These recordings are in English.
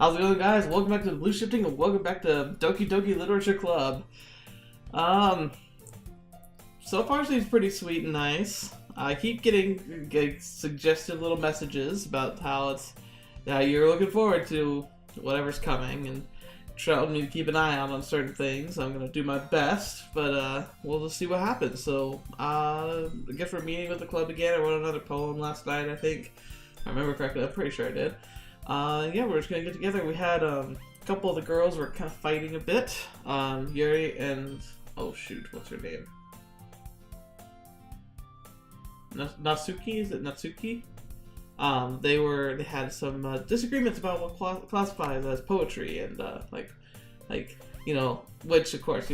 How's it going, guys? Welcome back to TheBlueShifting and welcome back to Doki Doki Literature Club. So far seems pretty sweet and nice. I keep getting suggested little messages about how you're looking forward to whatever's coming and telling me to keep an eye out on certain things. I'm gonna do my best, but we'll just see what happens. So I guess we're meeting with the club again. I wrote another poem last night, I think. If I remember correctly, I'm pretty sure I did. Yeah, we're just gonna get together. We had a couple of the girls were kind of fighting a bit. Yuri and oh shoot, what's her name? Natsuki? Is it Natsuki? They had some disagreements about what classifies as poetry and which of course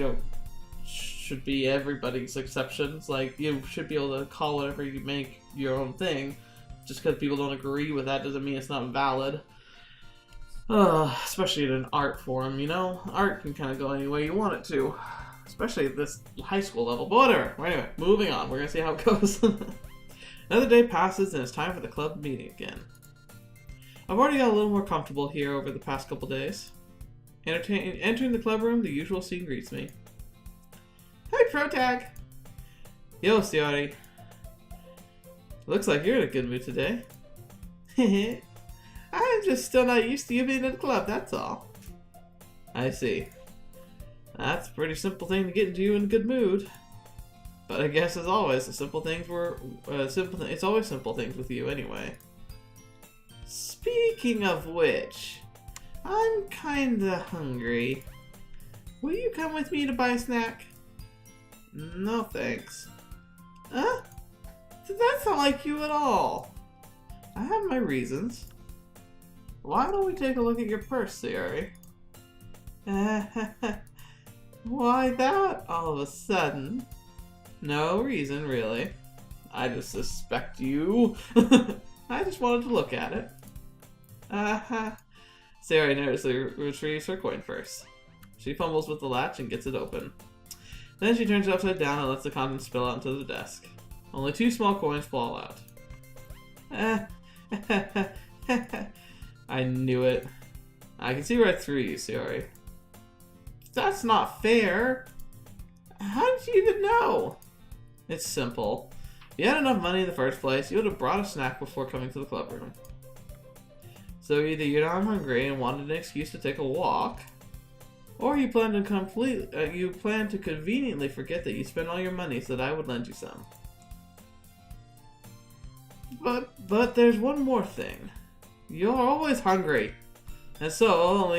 should be everybody's exceptions. Like, you should be able to call whatever you make your own thing. Just because people don't agree with that doesn't mean it's not valid. Especially in an art form, Art can kind of go any way you want it to. Especially at this high school level. But whatever. Anyway, moving on. We're going to see how it goes. Another day passes and it's time for the club meeting again. I've already got a little more comfortable here over the past couple days. Entering the club room, the usual scene greets me. Hey, Protag! Yo, Sayori. Looks like you're in a good mood today. I'm just still not used to you being in the club, that's all. I see. That's a pretty simple thing to get into you in a good mood. But I guess as always, the simple things were it's always simple things with you anyway. Speaking of which, I'm kinda hungry. Will you come with me to buy a snack? No thanks. Huh? That's not like you at all. I have my reasons. Why don't we take a look at your purse, Sayori? Why that all of a sudden? No reason, really. I just suspect you. I just wanted to look at it. Sayori nervously retrieves her coin purse. She fumbles with the latch and gets it open. Then she turns it upside down and lets the contents spill out into the desk. Only 2 small coins fall out. I knew it. I can see right through you, Sayori. That's not fair. How did you even know? It's simple. If you had enough money in the first place, you would have brought a snack before coming to the club room. So either you're not hungry and wanted an excuse to take a walk, or you plan to conveniently forget that you spent all your money so that I would lend you some. But there's one more thing. You're always hungry, and so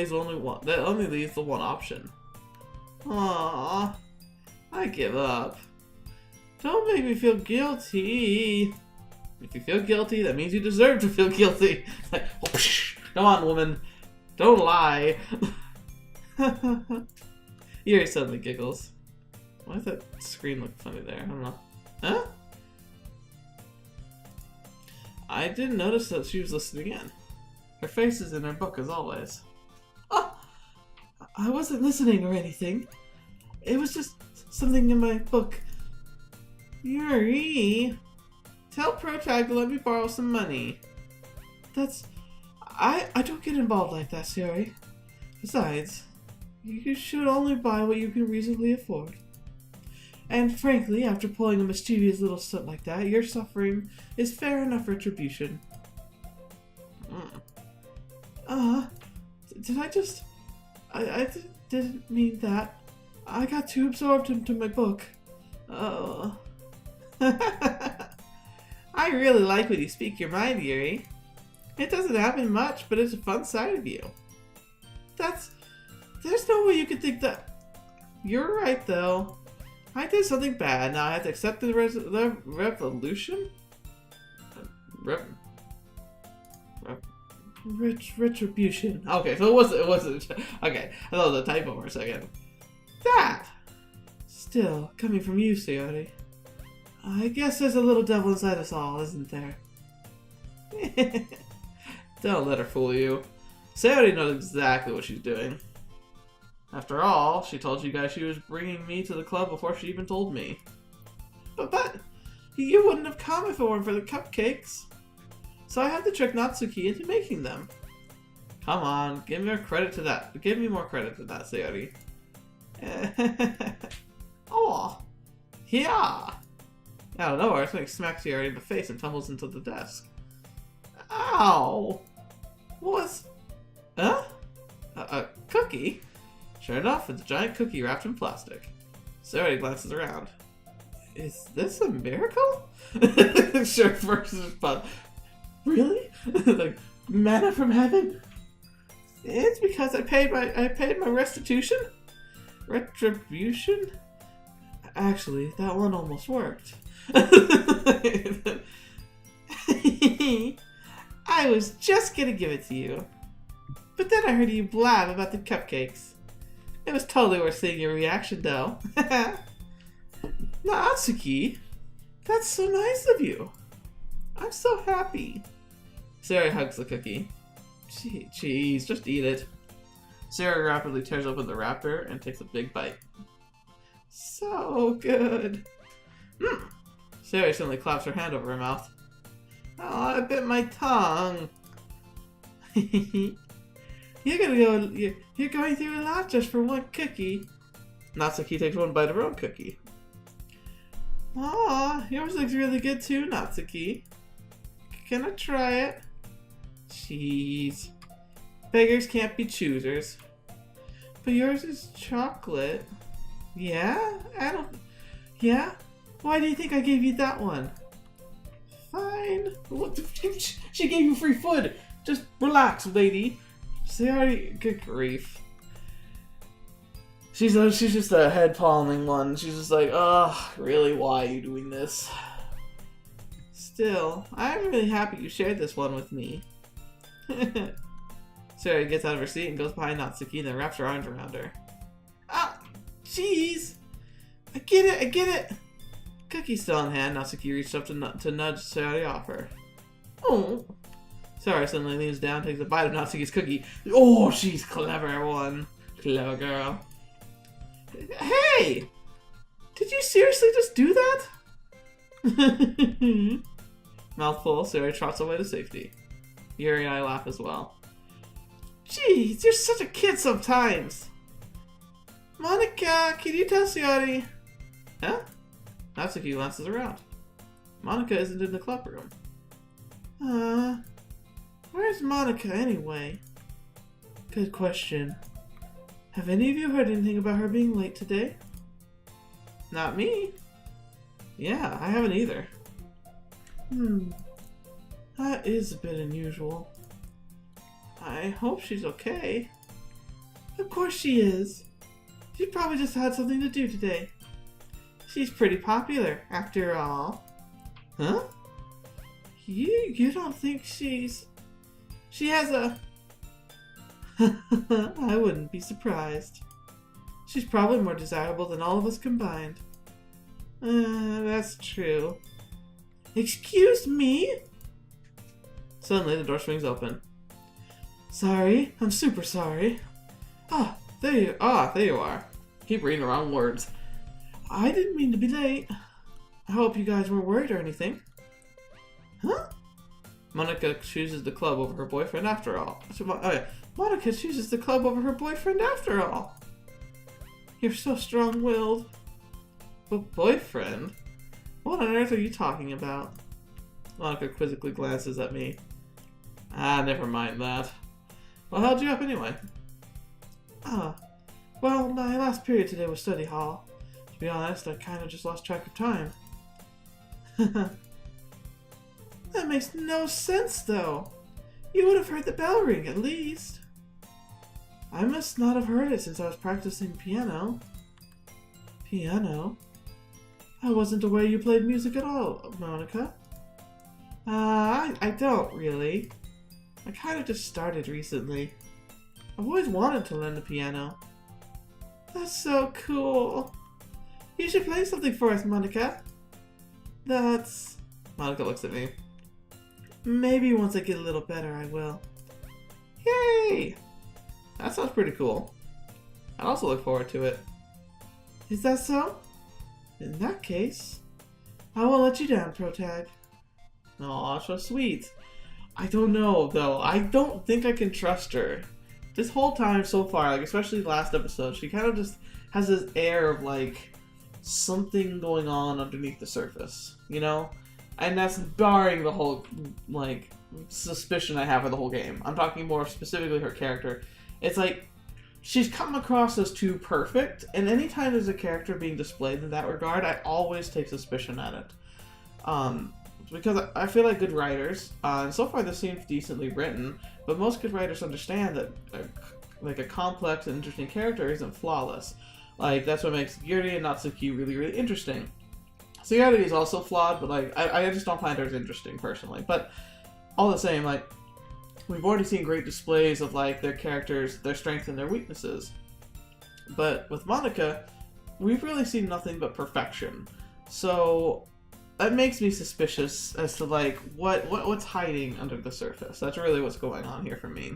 that only leaves the one option. Aww, I give up. Don't make me feel guilty. If you feel guilty, that means you deserve to feel guilty. Like, come on, woman, don't lie. Yuri suddenly giggles. Why does that screen look funny there? I don't know. Huh? I didn't notice that she was listening in. Her face is in her book as always. Oh, I wasn't listening or anything. It was just something in my book. Yuri, tell Protag to let me borrow some money. I don't get involved like that, Sayori. Besides, you should only buy what you can reasonably afford. And frankly, after pulling a mischievous little stunt like that, your suffering is fair enough retribution. Did I just... I didn't mean that. I got too absorbed into my book. Oh. I really like when you speak your mind, Yuri. It doesn't happen much, but it's a fun side of you. There's no way you could think that... You're right, though. I did something bad, now I have to accept the revolution? Retribution. Okay, so it wasn't, okay, I thought it was a typo for a second. That! Still, coming from you, Sayori. I guess there's a little devil inside us all, isn't there? Don't let her fool you. Sayori knows exactly what she's doing. After all, she told you guys she was bringing me to the club before she even told me. But you wouldn't have come if it weren't for the cupcakes. So I had to trick Natsuki into making them. Come on, give me more credit to that. Give me more credit to that, Sayori. Oh, yeah. Out of nowhere, something smacks Yuri in the face and tumbles into the desk. Ow! What was... Huh? A cookie? Sure enough, it's a giant cookie wrapped in plastic. Sayori glances around. Is this a miracle? Sure, first response. Really? Like, manna from heaven? It's because I paid my restitution? Retribution? Actually, that one almost worked. I was just gonna give it to you. But then I heard you blab about the cupcakes. It was totally worth seeing your reaction, though. Natsuki, that's so nice of you. I'm so happy. Sayori hugs the cookie. Jeez, just eat it. Sayori rapidly tears open the wrapper and takes a big bite. So good. Sayori suddenly claps her hand over her mouth. Oh, I bit my tongue. You're going through a lot just for one cookie. Natsuki takes one bite of her own cookie. Aw, yours looks really good too, Natsuki. Can I try it? Jeez. Beggars can't be choosers. But yours is chocolate. Yeah? Yeah? Why do you think I gave you that one? Fine. What? She gave you free food. Just relax, lady. Sayori, good grief. She's just a head-palming one. She's just like, ugh, really, why are you doing this? Still, I'm really happy you shared this one with me. Sayori gets out of her seat and goes behind Natsuki and then wraps her arms around her. Ah, jeez! I get it! Cookie still in hand, Natsuki reached up to nudge Sayori off her. Oh! Sayori suddenly leans down, takes a bite of Natsuki's cookie. Oh, she's clever, everyone. Clever girl. Hey! Did you seriously just do that? Mouthful, Sayori trots away to safety. Yuri and I laugh as well. Jeez, you're such a kid sometimes. Monika, can you tell Sayori? Huh? Natsuki glances around. Monika isn't in the club room. Where's Monika anyway? Good question. Have any of you heard anything about her being late today? Not me. Yeah, I haven't either. That is a bit unusual. I hope she's okay. Of course she is. She probably just had something to do today. She's pretty popular, after all. Huh? You don't think she has a... I wouldn't be surprised. She's probably more desirable than all of us combined. That's true. Excuse me? Suddenly, the door swings open. Sorry, I'm super sorry. There you are. Keep reading the wrong words. I didn't mean to be late. I hope you guys weren't worried or anything. Huh? Monika chooses the club over her boyfriend after all. Monika chooses the club over her boyfriend after all. You're so strong-willed. But boyfriend? What on earth are you talking about? Monika quizzically glances at me. Never mind that. What held you up anyway? Well, my last period today was study hall. To be honest, I kind of just lost track of time. That makes no sense, though. You would have heard the bell ring, at least. I must not have heard it since I was practicing piano. Piano? I wasn't aware you played music at all, Monika. I don't really. I kind of just started recently. I've always wanted to learn the piano. That's so cool. You should play something for us, Monika. Monika looks at me. Maybe once I get a little better, I will. Yay! That sounds pretty cool. I also look forward to it. Is that so? In that case, I won't let you down, Protag. Aw, so sweet. I don't know, though. I don't think I can trust her. This whole time so far, like, especially last episode, she kind of just has this air of, like, something going on underneath the surface, you know? And that's barring the whole, like, suspicion I have for the whole game. I'm talking more specifically her character. It's like, she's come across as too perfect, and anytime there's a character being displayed in that regard, I always take suspicion at it. Because I feel like good writers, and so far this seems decently written, but most good writers understand that like a complex and interesting character isn't flawless. Like, that's what makes Yuri and Natsuki really, really interesting. Sayori is also flawed, but like I just don't find her as interesting personally. But all the same, like, we've already seen great displays of like their characters, their strengths and their weaknesses. But with Monika, we've really seen nothing but perfection. So that makes me suspicious as to like what's hiding under the surface. That's really what's going on here for me.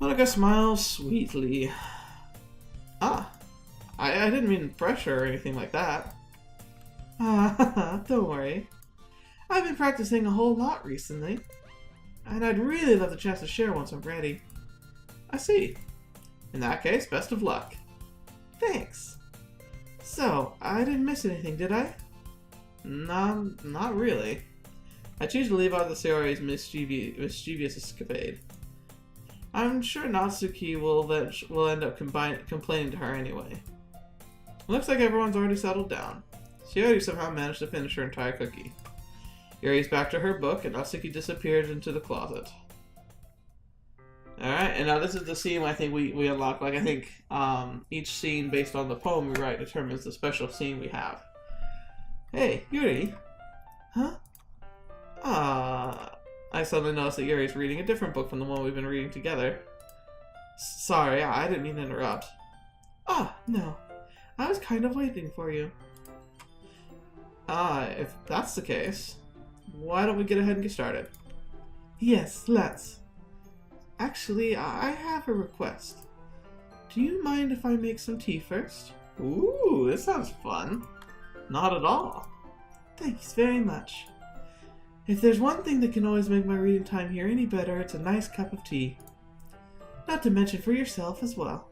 Monika smiles sweetly. Ah, I didn't mean pressure or anything like that. Ah, don't worry. I've been practicing a whole lot recently, and I'd really love the chance to share once I'm ready. I see. In that case, best of luck. Thanks. So, I didn't miss anything, did I? No, not really. I choose to leave out the Sayori's mischievous escapade. I'm sure Natsuki will end up complaining to her anyway. Looks like everyone's already settled down. Sayori somehow managed to finish her entire cookie. Yuri's back to her book, and Natsuki disappears into the closet. Alright, and now this is the scene I think we unlock. Like, I think each scene based on the poem we write determines the special scene we have. Hey, Yuri. Huh? I suddenly noticed that Yuri's reading a different book from the one we've been reading together. Sorry, I didn't mean to interrupt. No. I was kind of waiting for you. If that's the case, why don't we get ahead and get started? Yes, let's. Actually, I have a request. Do you mind if I make some tea first? Ooh, this sounds fun. Not at all. Thanks very much. If there's one thing that can always make my reading time here any better, it's a nice cup of tea. Not to mention for yourself as well.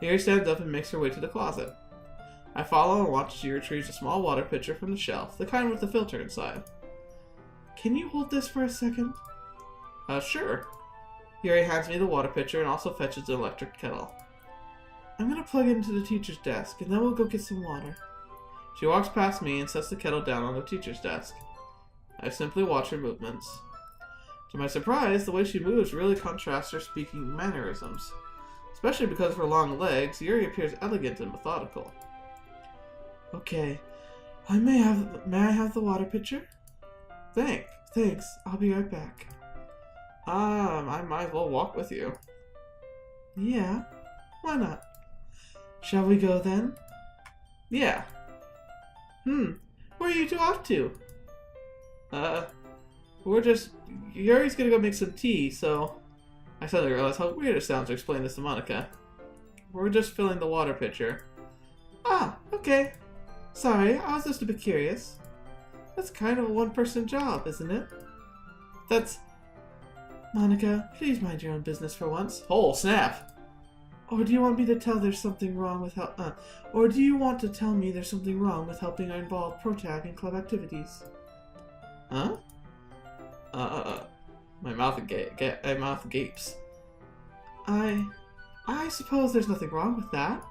Yuri stands up and makes her way to the closet. I follow and watch as she retrieves a small water pitcher from the shelf, the kind with the filter inside. Can you hold this for a second? Sure. Yuri hands me the water pitcher and also fetches the electric kettle. I'm gonna plug it into the teacher's desk, and then we'll go get some water. She walks past me and sets the kettle down on the teacher's desk. I simply watch her movements. To my surprise, the way she moves really contrasts her speaking mannerisms. Especially because of her long legs, Yuri appears elegant and methodical. Okay, may I have the water pitcher? Thanks, I'll be right back. I might as well walk with you. Yeah, why not? Shall we go then? Yeah. Where are you two off to? Yuri's gonna go make some tea, so... I suddenly realized how weird it sounds to explain this to Monika. We're just filling the water pitcher. Okay. Sorry, I was just a bit curious. That's kind of a one-person job, isn't it? Monika, please mind your own business for once. Oh, snap! Or do you want me to tell there's something wrong with or do you want to tell me there's something wrong with helping involve Protag in club activities? Huh? My mouth gapes. I suppose there's nothing wrong with that.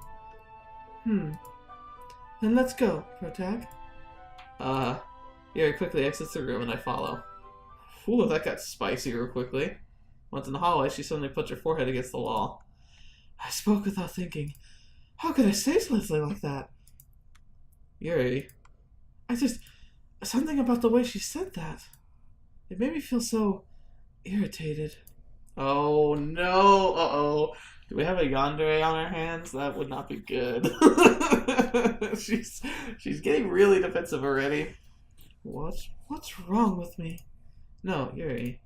Then let's go, Protag. Yuri quickly exits the room and I follow. Ooh, that got spicy real quickly. Once in the hallway, she suddenly puts her forehead against the wall. I spoke without thinking. How could I say something like that? Yuri. Something about the way she said that. It made me feel so irritated. Oh no, uh-oh. Do we have a yandere on our hands? That would not be good. She's getting really defensive already. What's wrong with me? No, Yuri.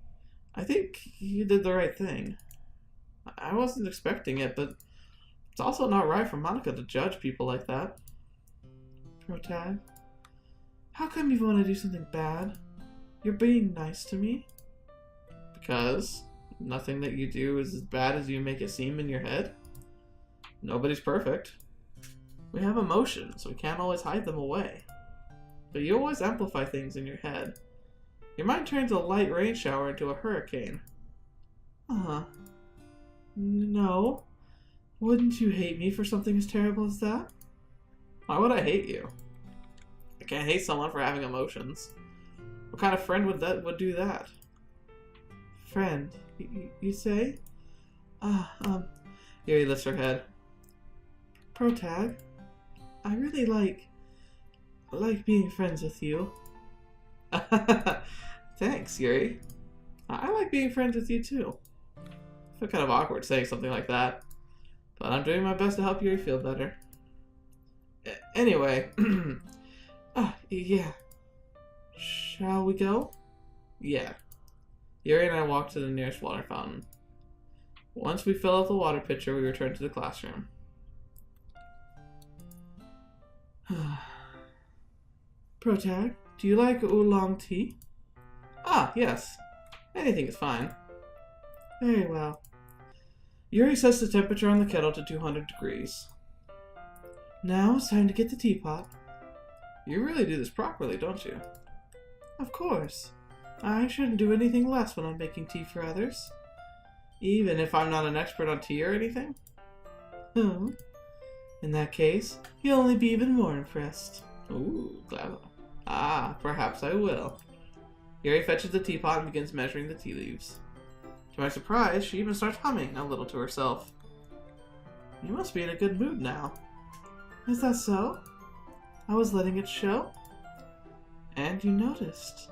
I think you did the right thing. I wasn't expecting it, but it's also not right for Monika to judge people like that. Protag, how come you want to do something bad? You're being nice to me? Because nothing that you do is as bad as you make it seem in your head? Nobody's perfect. We have emotions. We can't always hide them away. But you always amplify things in your head. Your mind turns a light rain shower into a hurricane. No. Wouldn't you hate me for something as terrible as that? Why would I hate you? I can't hate someone for having emotions. What kind of friend would do that? Friend, you say? Yuri lifts her head. Protag, I really like being friends with you. Thanks, Yuri. I like being friends with you too. I feel kind of awkward saying something like that, but I'm doing my best to help Yuri feel better. Anyway, yeah. Shall we go? Yeah. Yuri and I walked to the nearest water fountain. Once we fill up the water pitcher, we returned to the classroom. Protag, do you like oolong tea? Yes. Anything is fine. Very well. Yuri sets the temperature on the kettle to 200 degrees. Now it's time to get the teapot. You really do this properly, don't you? Of course. I shouldn't do anything less when I'm making tea for others. Even if I'm not an expert on tea or anything? Oh. In that case, you'll only be even more impressed. Ooh, clever. Perhaps I will. Yuri fetches the teapot and begins measuring the tea leaves. To my surprise, she even starts humming a little to herself. You must be in a good mood now. Is that so? I was letting it show. And you noticed.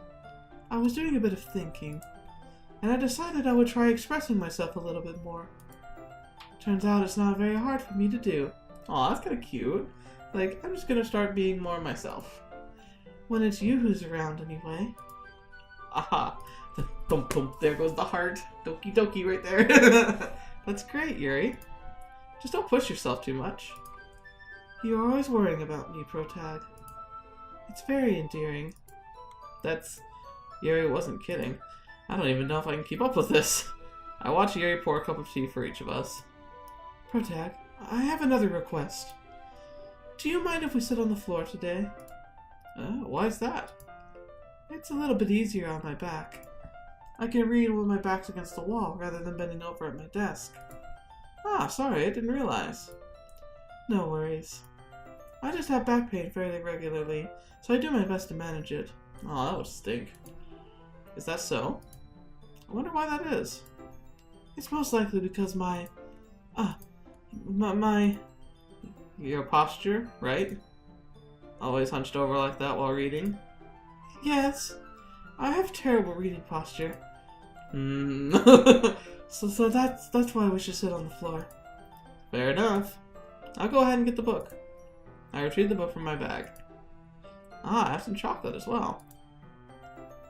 I was doing a bit of thinking, and I decided I would try expressing myself a little bit more. Turns out it's not very hard for me to do. Aw, that's kind of cute. Like, I'm just gonna start being more myself. When it's you who's around, anyway. Aha! Thump thump, there goes the heart. Doki Doki right there. That's great, Yuri. Just don't push yourself too much. You're always worrying about me, Protag. It's very endearing. Yuri wasn't kidding. I don't even know if I can keep up with this. I watch Yuri pour a cup of tea for each of us. Protag, I have another request. Do you mind if we sit on the floor today? Why is that? It's a little bit easier on my back. I can read when my back's against the wall rather than bending over at my desk. Sorry, I didn't realize. No worries. I just have back pain fairly regularly, so I do my best to manage it. Oh, that would stink. Is that so? I wonder why that is. It's most likely because your posture, right? Always hunched over like that while reading? Yes. I have terrible reading posture. So that's why we should sit on the floor. Fair enough. I'll go ahead and get the book. I retrieved the book from my bag. I have some chocolate as well.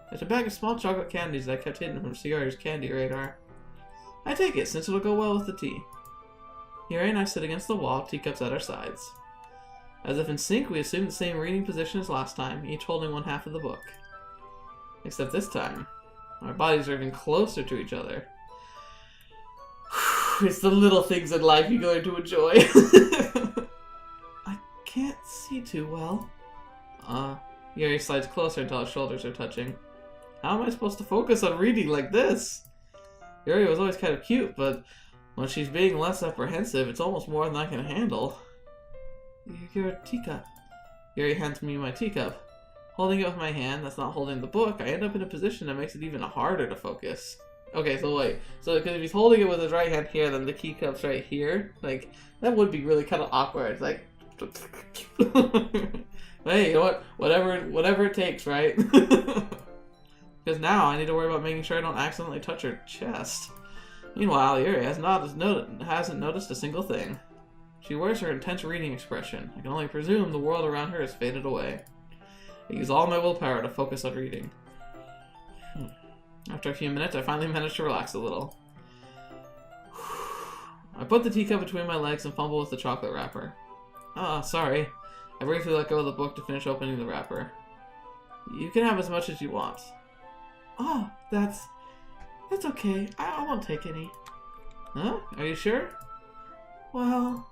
There's a bag of small chocolate candies that I kept hidden from Sayori's candy radar. I take it, since it'll go well with the tea. Yuri and I sit against the wall, teacups at our sides. As if in sync, we assume the same reading position as last time, each holding one half of the book. Except this time, our bodies are even closer to each other. It's the little things in life you learn to enjoy. I can't see too well. Yuri slides closer until our shoulders are touching. How am I supposed to focus on reading like this? Yuri was always kind of cute, but when she's being less apprehensive, it's almost more than I can handle. Your teacup. Yuri hands me my teacup. Holding it with my hand that's not holding the book, I end up in a position that makes it even harder to focus. Okay, so wait. So, because if he's holding it with his right hand here, then the teacup's right here. Like, that would be really kind of awkward. Like, hey, you know what? Whatever it takes, right? Because now I need to worry about making sure I don't accidentally touch her chest. Meanwhile, Yuri hasn't noticed a single thing. She wears her intense reading expression. I can only presume the world around her has faded away. I use all my willpower to focus on reading. After a few minutes, I finally managed to relax a little. I put the teacup between my legs and fumble with the chocolate wrapper. Sorry. I briefly let go of the book to finish opening the wrapper. You can have as much as you want. Oh, that's okay. I won't take any. Huh? Are you sure? Well,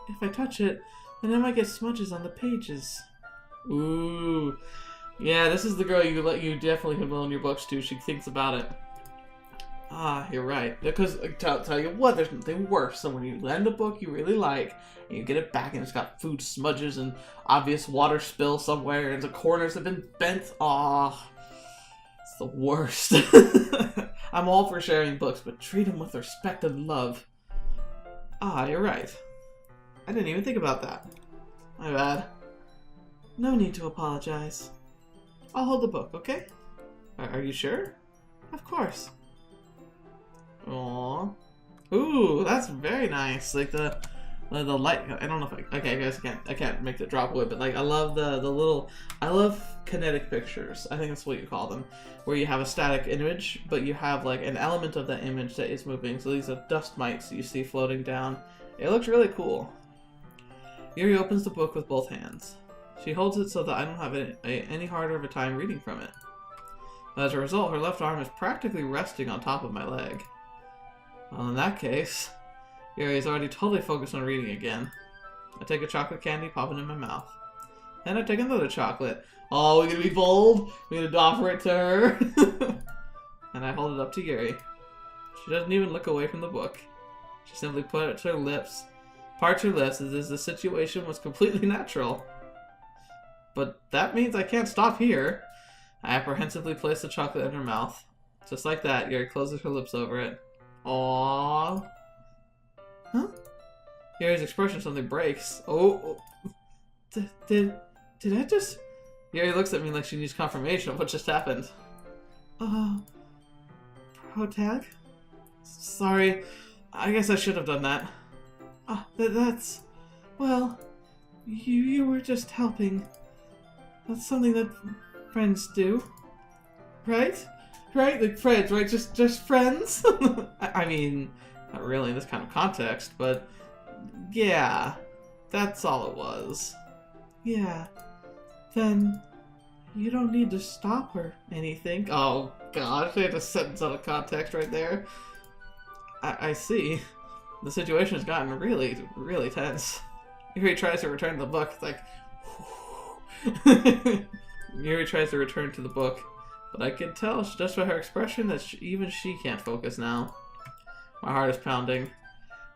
if I touch it, then I might get smudges on the pages. Ooh. Yeah, this is the girl you definitely could loan your books to. She thinks about it. Ah, you're right. Because, tell you what, there's nothing worse than when you lend a book you really like, and you get it back and it's got food smudges and obvious water spill somewhere, and the corners have been bent. Ah, it's the worst. I'm all for sharing books, but treat them with respect and love. Ah, you're right. I didn't even think about that. My bad. No need to apologize. I'll hold the book, okay? Are you sure? Of course. Aww. Ooh, that's very nice. Like the light. I don't know if okay, I guess I can't make the drop away, but like I love the little. I love kinetic pictures. I think that's what you call them, where you have a static image, but you have like an element of that image that is moving. So these are dust mites that you see floating down. It looks really cool. Yuri opens the book with both hands. She holds it so that I don't have any harder of a time reading from it. As a result, her left arm is practically resting on top of my leg. Well, in that case, Yuri is already totally focused on reading again. I take a chocolate candy, pop it in my mouth. Then I take another chocolate. Oh, we're gonna be bold? We're gonna offer it to her? And I hold it up to Yuri. She doesn't even look away from the book. She simply parts her lips as if the situation was completely natural. But that means I can't stop here. I apprehensively place the chocolate in her mouth. Just like that, Yuri closes her lips over it. Aww. Huh? Yuri's expression suddenly breaks. Oh. Did I just... Yuri looks at me like she needs confirmation of what just happened. Protag? Sorry. I guess I should have done that. That's... Well, you were just helping. That's something that friends do. Right? Right? Like friends, right? Just friends? I mean, not really in this kind of context, but yeah, that's all it was. Yeah, then you don't need to stop or anything. Oh gosh, I had a sentence out of context right there. I see. The situation has gotten really, really tense. Yuri tries to return to the book. It's like, Yuri tries to return to the book. But I can tell just by her expression that even she can't focus now. My heart is pounding.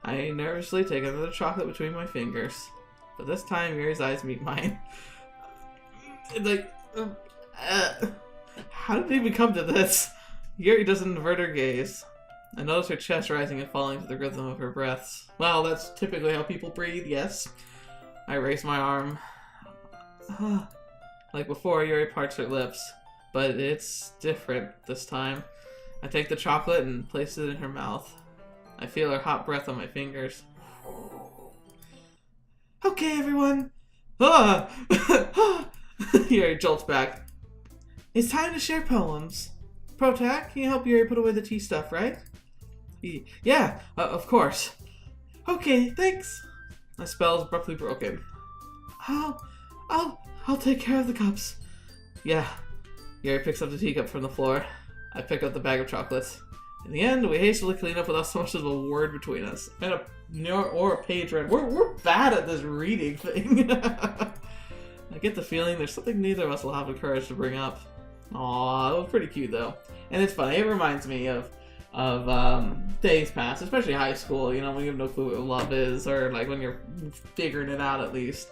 I nervously take another chocolate between my fingers. But this time, Yuri's eyes meet mine. Like, how did we even come to this? Yuri doesn't avert her gaze. I notice her chest rising and falling to the rhythm of her breaths. Well, that's typically how people breathe, yes. I raise my arm. Like before, Yuri parts her lips. But it's different this time. I take the chocolate and place it in her mouth. I feel her hot breath on my fingers. Okay, everyone. Yuri jolts back. It's time to share poems. Protag, can you help Yuri put away the tea stuff, right? Yeah, of course. Okay, thanks. My spell is abruptly broken. I'll take care of the cups. Yeah. Yuri picks up the teacup from the floor. I pick up the bag of chocolates. In the end, we hastily clean up without so much as a word between us. And a page read. We're bad at this reading thing. I get the feeling there's something neither of us will have the courage to bring up. Aww, it was pretty cute though. And it's funny, it reminds me of days past, especially high school, you know, when you have no clue what love is, or like when you're figuring it out at least.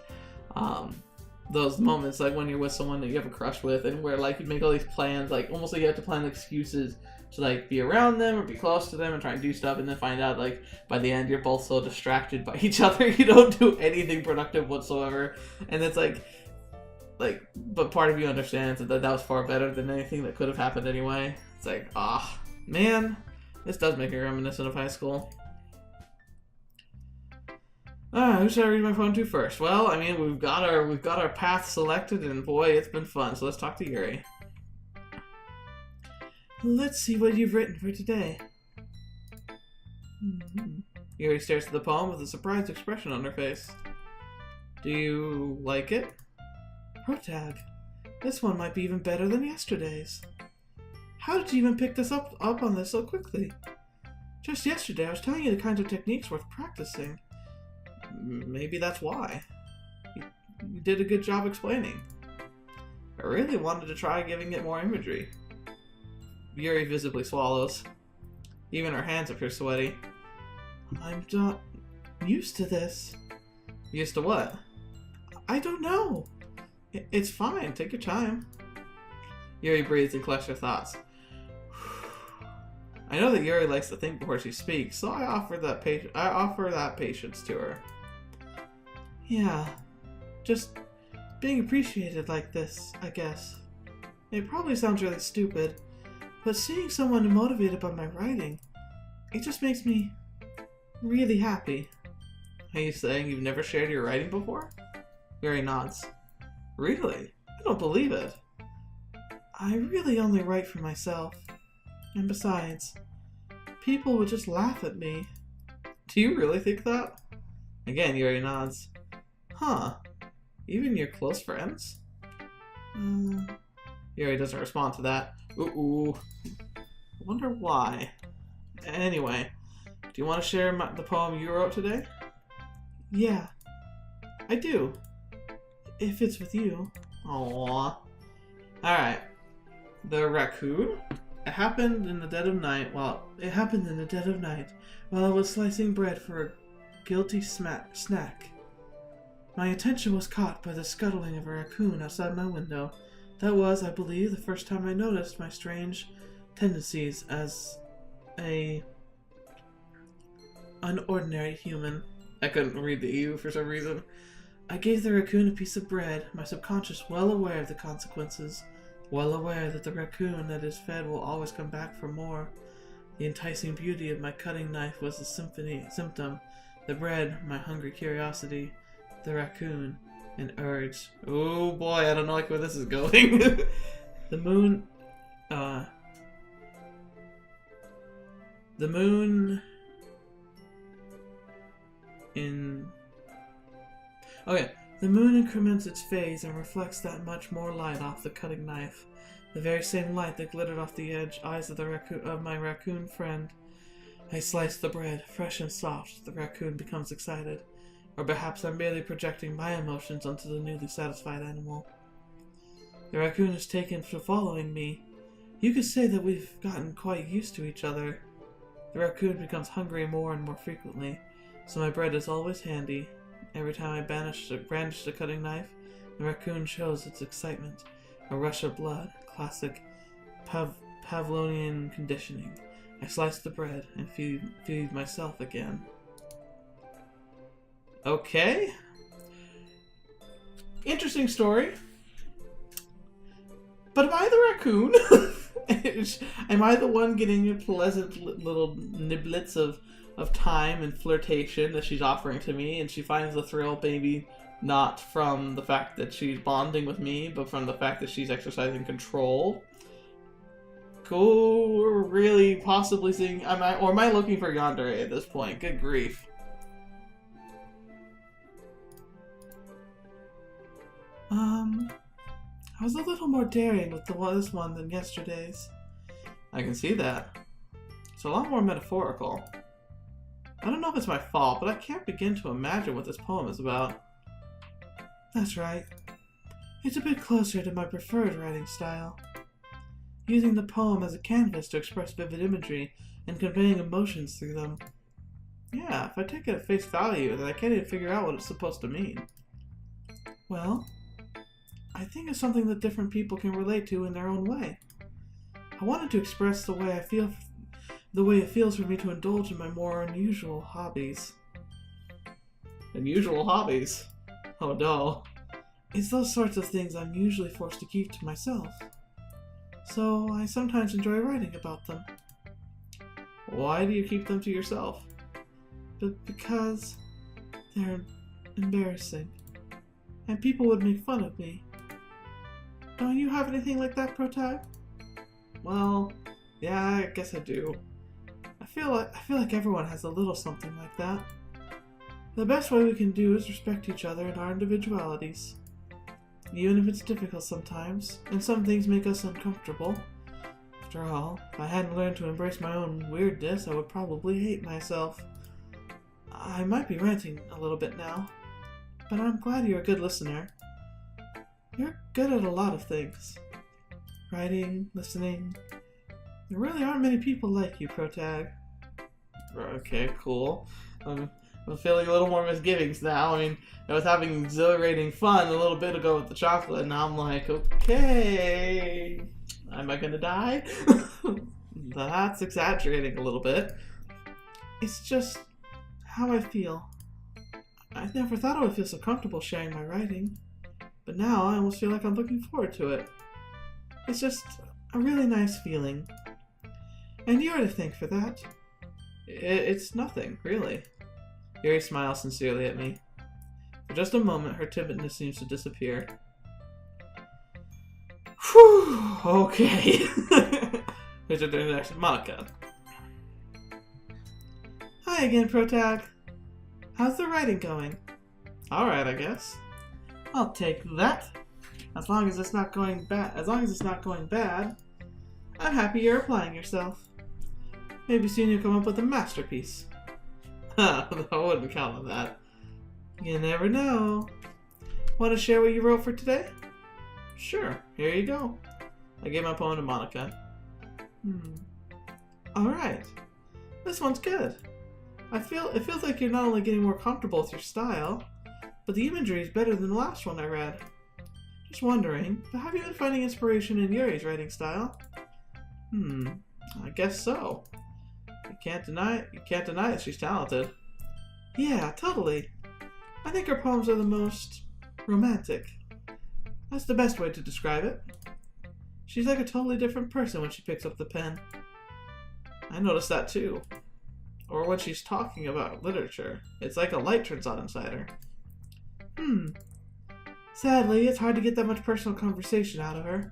Those moments like when you're with someone that you have a crush with, and where like you make all these plans, like almost like you have to plan excuses to like be around them or be close to them and try and do stuff, and then find out like by the end you're both so distracted by each other you don't do anything productive whatsoever. And it's like but part of you understands that was far better than anything that could have happened anyway. It's like, man, this does make me reminiscent of high school. Who should I read my phone to first? Well, I mean, we've got our path selected, and boy, it's been fun. So let's talk to Yuri. Let's see what you've written for today. Yuri stares at the poem with a surprised expression on her face. Do you like it? Protag, this one might be even better than yesterday's. How did you even pick this up on this so quickly? Just yesterday, I was telling you the kinds of techniques worth practicing. Maybe that's why. You did a good job explaining. I really wanted to try giving it more imagery. Yuri visibly swallows. Even her hands appear sweaty. I'm not used to this. Used to what? I don't know. It's fine. Take your time. Yuri breathes and collects her thoughts. I know that Yuri likes to think before she speaks, so I offer that patience to her. Yeah, just being appreciated like this, I guess. It probably sounds really stupid, but seeing someone motivated by my writing, it just makes me really happy. Are you saying you've never shared your writing before? Yuri nods. Really? I don't believe it. I really only write for myself. And besides, people would just laugh at me. Do you really think that? Again, Yuri nods. Huh. Even your close friends? Yuri doesn't respond to that. Ooh. I wonder why. Anyway, do you want to share the poem you wrote today? Yeah, I do. If it's with you. Aww. Alright. The raccoon? It happened in the dead of night while I was slicing bread for a guilty snack. My attention was caught by the scuttling of a raccoon outside my window. That was, I believe, the first time I noticed my strange tendencies as an ordinary human. I couldn't read the EU for some reason. I gave the raccoon a piece of bread, my subconscious well aware of the consequences, well aware that the raccoon that is fed will always come back for more. The enticing beauty of my cutting knife was the symptom, the bread, my hungry curiosity, the raccoon, an urge. Oh boy, I don't know like where this is going. The moon increments its phase and reflects that much more light off the cutting knife. The very same light that glittered off the eyes of my raccoon friend. I slice the bread, fresh and soft. The raccoon becomes excited. Or perhaps I'm merely projecting my emotions onto the newly satisfied animal. The raccoon is taken to following me. You could say that we've gotten quite used to each other. The raccoon becomes hungry more and more frequently, so my bread is always handy. Every time I brandish the cutting knife, the raccoon shows its excitement. A rush of blood, classic Pavlovian conditioning. I slice the bread and feed myself again. Okay. Interesting story. But am I the raccoon? Am I the one getting pleasant little niblets of time and flirtation that she's offering to me, and she finds the thrill maybe not from the fact that she's bonding with me, but from the fact that she's exercising control? Cool. We're really possibly seeing... Am I looking for yandere at this point? Good grief. I was a little more daring with this one than yesterday's. I can see that. It's a lot more metaphorical. I don't know if it's my fault, but I can't begin to imagine what this poem is about. That's right. It's a bit closer to my preferred writing style. Using the poem as a canvas to express vivid imagery and conveying emotions through them. Yeah, if I take it at face value, then I can't even figure out what it's supposed to mean. Well, I think it's something that different people can relate to in their own way. I wanted to express the way it feels for me to indulge in my more unusual hobbies. Unusual hobbies? Oh no. It's those sorts of things I'm usually forced to keep to myself. So I sometimes enjoy writing about them. Why do you keep them to yourself? Because they're embarrassing. And people would make fun of me. Don't you have anything like that, Protag? Well, yeah, I guess I do. I feel like everyone has a little something like that. The best way we can do is respect each other and our individualities. Even if it's difficult sometimes, and some things make us uncomfortable, After all, if I hadn't learned to embrace my own weirdness, I would probably hate myself. I might be ranting a little bit now, but I'm glad you're a good listener. You're good at a lot of things. Writing, listening. There really aren't many people like you, Protag. Okay, cool. I'm feeling a little more misgivings now. I mean, I was having exhilarating fun a little bit ago with the chocolate, and now I'm like, okay, am I gonna die? That's exaggerating a little bit. It's just how I feel. I never thought I would feel so comfortable sharing my writing, but now I almost feel like I'm looking forward to it. It's just a really nice feeling. And you're to thank for that. It's nothing, really. Yuri smiles sincerely at me. For just a moment, her timidness seems to disappear. Whew, okay. Here's our next, Monika. Hi again, Protag. How's the writing going? Alright, I guess. I'll take that. As long as it's not going bad, I'm happy you're applying yourself. Maybe soon you'll come up with a masterpiece. I wouldn't count on that. You never know. Want to share what you wrote for today? Sure, here you go. I gave my poem to Monika. Alright. This one's good. It feels like you're not only getting more comfortable with your style, but the imagery is better than the last one I read. Just wondering, but have you been finding inspiration in Yuri's writing style? I guess so. You can't deny that she's talented. Yeah, totally. I think her poems are the most romantic. That's the best way to describe it. She's like a totally different person when she picks up the pen. I noticed that too. Or when she's talking about literature. It's like a light turns on inside her. Sadly, it's hard to get that much personal conversation out of her.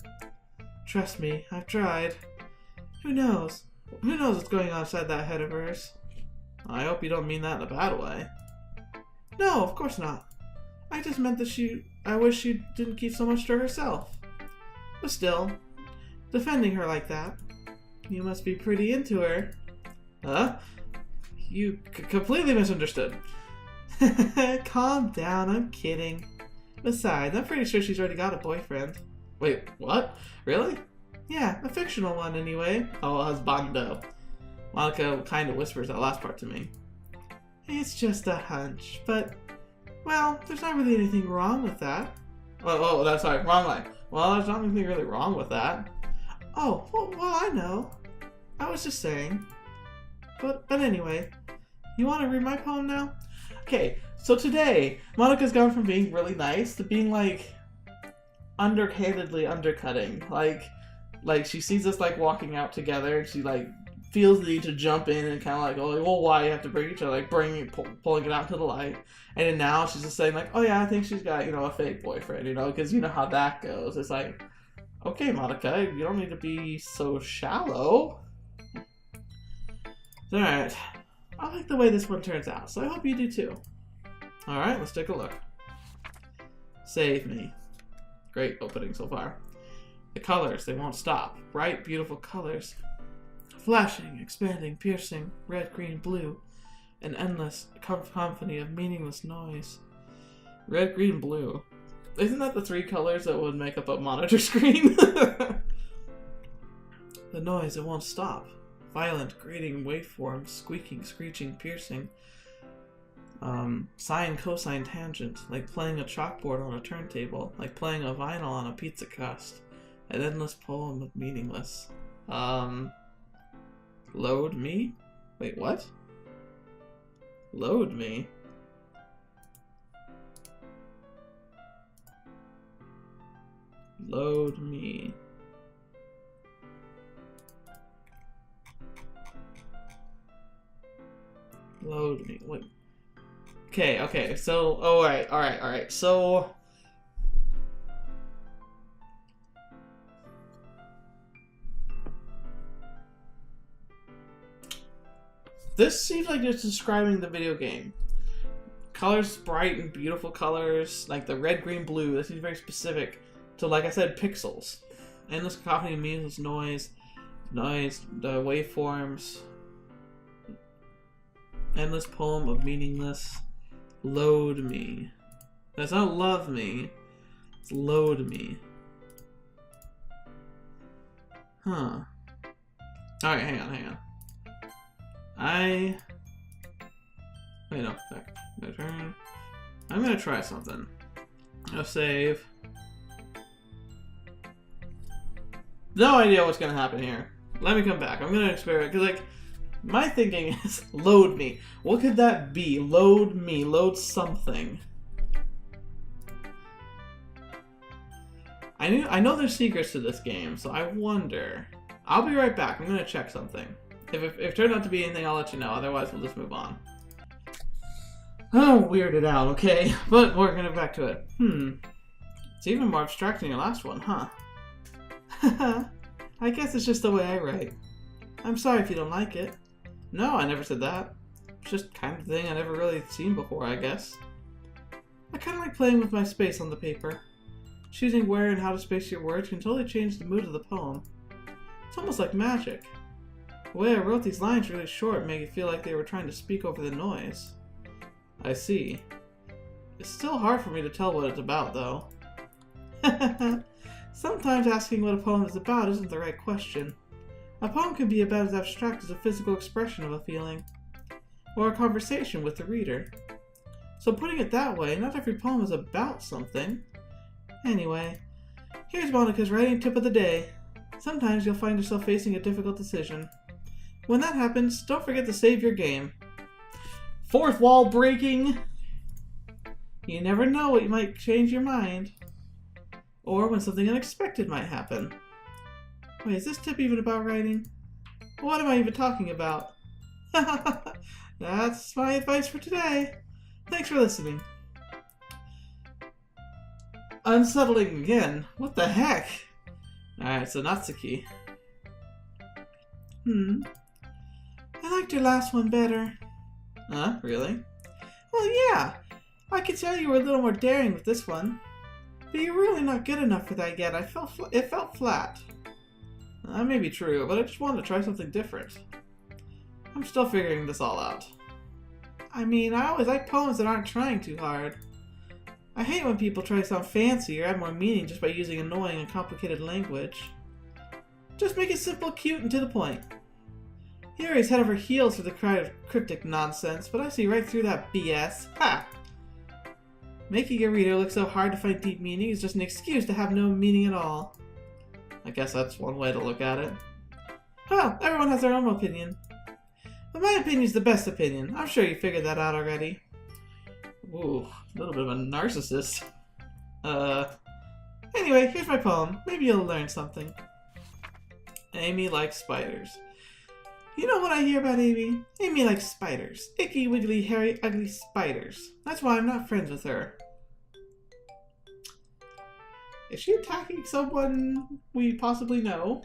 Trust me, I've tried. Who knows? Who knows what's going on inside that head of hers? I hope you don't mean that in a bad way. No, of course not. I just meant that I wish she didn't keep so much to herself. But still, defending her like that, you must be pretty into her. Huh? You completely misunderstood. Calm down, I'm kidding. Besides, I'm pretty sure she's already got a boyfriend. Wait, what? Really? Yeah, a fictional one anyway. Oh, husbando. Monika kind of whispers that last part to me. It's just a hunch, but, well, there's not really anything wrong with that. Oh, that's right, wrong line. Well, there's not anything really wrong with that. Oh, well, I know. I was just saying. But anyway, you want to read my poem now? Okay, so today, Monika's gone from being really nice to being, like, underhandedly undercutting. Like she sees us, like, walking out together, and she, like, feels the need to jump in and kind of like, oh, well, why you have to bring each other, like, pulling it out to the light. And then now she's just saying, like, oh, yeah, I think she's got, a fake boyfriend, because you know how that goes. It's like, okay, Monika, you don't need to be so shallow. Alright. I like the way this one turns out, so I hope you do too. Alright, let's take a look. Save me. Great opening so far. The colors, they won't stop. Bright, beautiful colors. Flashing, expanding, piercing, red, green, blue. An endless cacophony of meaningless noise. Red, green, blue. Isn't that the three colors that would make up a monitor screen? The noise, it won't stop. Violent, grating waveforms, squeaking, screeching, piercing. Sine, cosine, tangent, like playing a chalkboard on a turntable, like playing a vinyl on a pizza crust. An endless poem of meaningless. Load me? Wait, what? Load me? Load me. Load me. What? Okay, so, alright, so... This seems like it's describing the video game. Colors, bright and beautiful colors, like the red, green, blue, that seems very specific to, like I said, pixels. Endless cacophony, meaningless noise, Noise, the waveforms. Endless poem of meaningless. Load me. That's not love me. It's load me. Huh. Alright, hang on. Wait, no, back. My turn. I'm gonna try something. I'll save. No idea what's gonna happen here. Let me come back. I'm gonna experiment, because, like, my thinking is load me. What could that be? Load me. Load something. I know there's secrets to this game, so I wonder. I'll be right back. I'm gonna check something. If it turned out to be anything, I'll let you know. Otherwise, we'll just move on. Oh, weirded out, okay. But we're gonna back to it. It's even more abstract than your last one, huh? I guess it's just the way I write. I'm sorry if you don't like it. No, I never said that. It's just kind of thing I never really seen before, I guess. I kind of like playing with my space on the paper. Choosing where and how to space your words can totally change the mood of the poem. It's almost like magic. The way I wrote these lines really short made it feel like they were trying to speak over the noise. I see. It's still hard for me to tell what it's about, though. Sometimes asking what a poem is about isn't the right question. A poem can be about as abstract as a physical expression of a feeling, or a conversation with the reader. So putting it that way, not every poem is about something. Anyway, here's Monika's writing tip of the day. Sometimes you'll find yourself facing a difficult decision. When that happens, don't forget to save your game. Fourth wall breaking! You never know what might change your mind. Or when something unexpected might happen. Wait, is this tip even about writing? What am I even talking about? That's my advice for today. Thanks for listening. Unsettling again. What the heck? Alright, so Natsuki. I liked your last one better. Huh? Really? Well, yeah. I could tell you were a little more daring with this one. But you're really not good enough for that yet. It felt flat. That may be true, but I just wanted to try something different. I'm still figuring this all out. I mean, I always like poems that aren't trying too hard. I hate when people try to sound fancy or add more meaning just by using annoying and complicated language. Just make it simple, cute, and to the point. Yuri's head over heels for the kind of cryptic nonsense, but I see right through that BS. Ha! Making a reader look so hard to find deep meaning is just an excuse to have no meaning at all. I guess that's one way to look at it. Well, everyone has their own opinion. But my opinion's the best opinion. I'm sure you figured that out already. Ooh, a little bit of a narcissist. Anyway, here's my poem. Maybe you'll learn something. Amy likes spiders. You know what I hear about Amy? Amy likes spiders. Icky, wiggly, hairy, ugly spiders. That's why I'm not friends with her. Is she attacking someone we possibly know?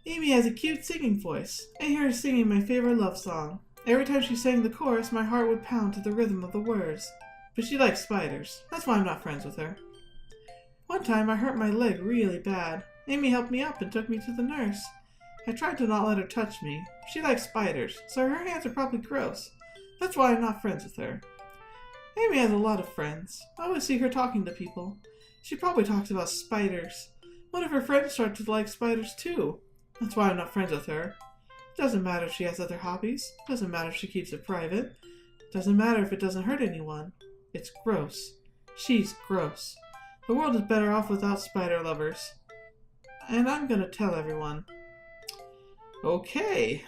Amy has a cute singing voice. I hear her singing my favorite love song. Every time she sang the chorus, my heart would pound to the rhythm of the words. But she likes spiders. That's why I'm not friends with her. One time I hurt my leg really bad. Amy helped me up and took me to the nurse. I tried to not let her touch me. She likes spiders, so her hands are probably gross. That's why I'm not friends with her. Amy has a lot of friends. I always see her talking to people. She probably talks about spiders. What if her friends start to like spiders too? That's why I'm not friends with her. It doesn't matter if she has other hobbies. It doesn't matter if she keeps it private. It doesn't matter if it doesn't hurt anyone. It's gross. She's gross. The world is better off without spider lovers. And I'm gonna tell everyone. Okay.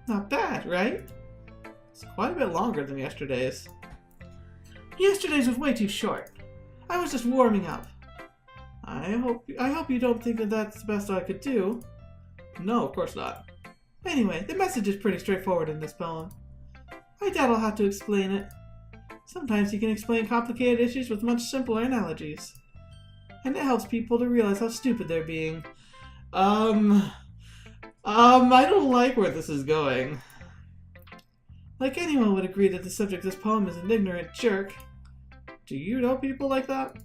Not bad, right? It's quite a bit longer than yesterday's. Yesterday's was way too short. I was just warming up. I hope you don't think that that's the best I could do. No, of course not. Anyway, the message is pretty straightforward in this poem. I doubt I'll have to explain it. Sometimes you can explain complicated issues with much simpler analogies. And it helps people to realize how stupid they're being. I don't like where this is going. Like anyone would agree that the subject of this poem is an ignorant jerk. Do you know people like that?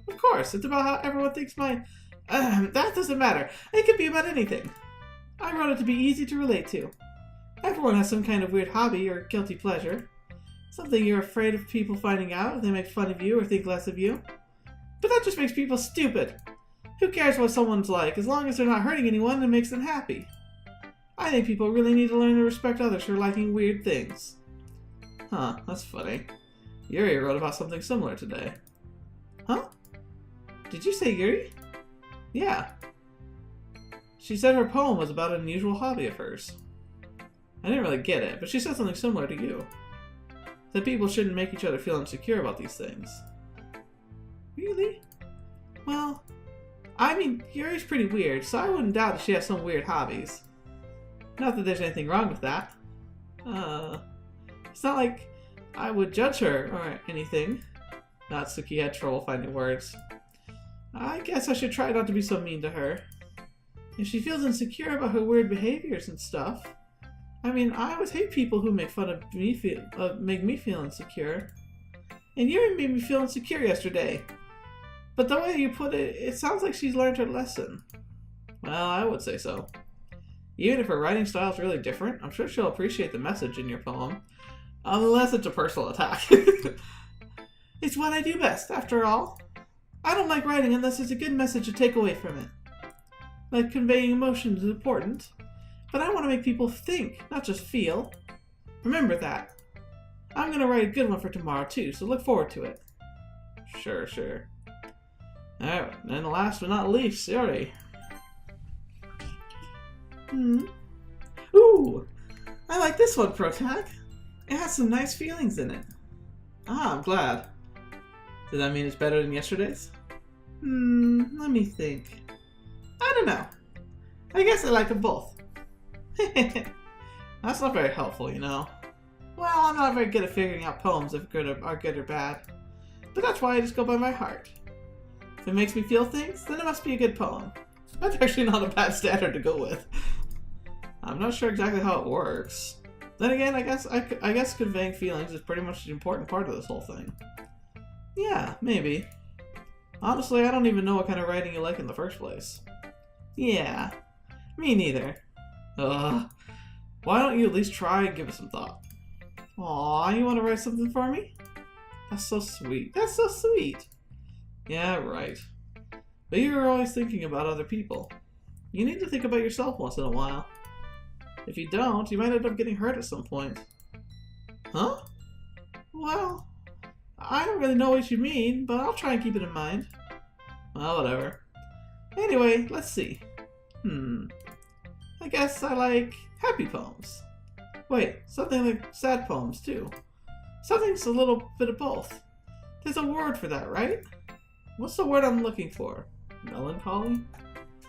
Of course, it's about how everyone thinks my That doesn't matter. It could be about anything. I wrote it to be easy to relate to. Everyone has some kind of weird hobby or guilty pleasure. Something you're afraid of people finding out if they make fun of you or think less of you. But that just makes people stupid. Who cares what someone's like, as long as they're not hurting anyone and makes them happy? I think people really need to learn to respect others for liking weird things. Huh, that's funny. Yuri wrote about something similar today. Huh? Did you say Yuri? Yeah. She said her poem was about an unusual hobby of hers. I didn't really get it, but she said something similar to you. That people shouldn't make each other feel insecure about these things. Really? Well, I mean, Yuri's pretty weird, so I wouldn't doubt that she has some weird hobbies. Not that there's anything wrong with that. It's not like I would judge her or anything. Natsuki had trouble finding words. I guess I should try not to be so mean to her. If she feels insecure about her weird behaviors and stuff. I mean, I always hate people who make fun of me, make me feel insecure. And Yuri made me feel insecure yesterday. But the way you put it, it sounds like she's learned her lesson. Well, I would say so. Even if her writing style is really different, I'm sure she'll appreciate the message in your poem. Unless it's a personal attack. It's what I do best, after all. I don't like writing unless there's a good message to take away from it. Like conveying emotions is important, but I want to make people think, not just feel. Remember that. I'm going to write a good one for tomorrow too, so look forward to it. Sure. Alright, and last but not least, Sayori. Ooh! I like this one, Protag. It has some nice feelings in it. Ah, I'm glad. Does that mean it's better than yesterday's? Let me think. I don't know. I guess I like them both. That's not very helpful, you know. Well, I'm not very good at figuring out poems if are good or bad. But that's why I just go by my heart. If it makes me feel things, then it must be a good poem. That's actually not a bad standard to go with. I'm not sure exactly how it works. Then again, I guess conveying feelings is pretty much the important part of this whole thing. Yeah, maybe. Honestly, I don't even know what kind of writing you like in the first place. Yeah, me neither. Why don't you at least try and give it some thought? Aw, you want to write something for me? That's so sweet. That's so sweet. Yeah, right. But you're always thinking about other people. You need to think about yourself once in a while. If you don't, you might end up getting hurt at some point. Huh? Well, I don't really know what you mean, but I'll try and keep it in mind. Well, whatever. Anyway, let's see. I guess I like happy poems. Wait, something like sad poems too. Something's a little bit of both. There's a word for that, right? What's the word I'm looking for? Melancholy?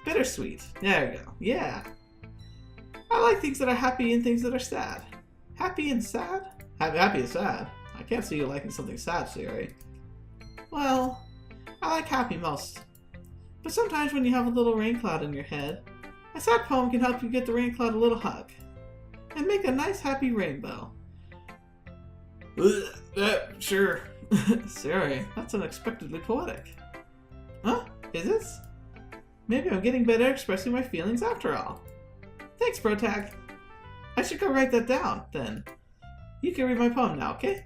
Bittersweet. There we go. Yeah. I like things that are happy and things that are sad. Happy and sad? Happy and sad. I can't see you liking something sad, Sayori. Well, I like happy most. But sometimes when you have a little rain cloud in your head, a sad poem can help you get the rain cloud a little hug. And make a nice happy rainbow. Sure. Sayori, that's unexpectedly poetic. Huh? Is it? Maybe I'm getting better at expressing my feelings after all. Thanks, Protag. I should go write that down, then. You can read my poem now, okay?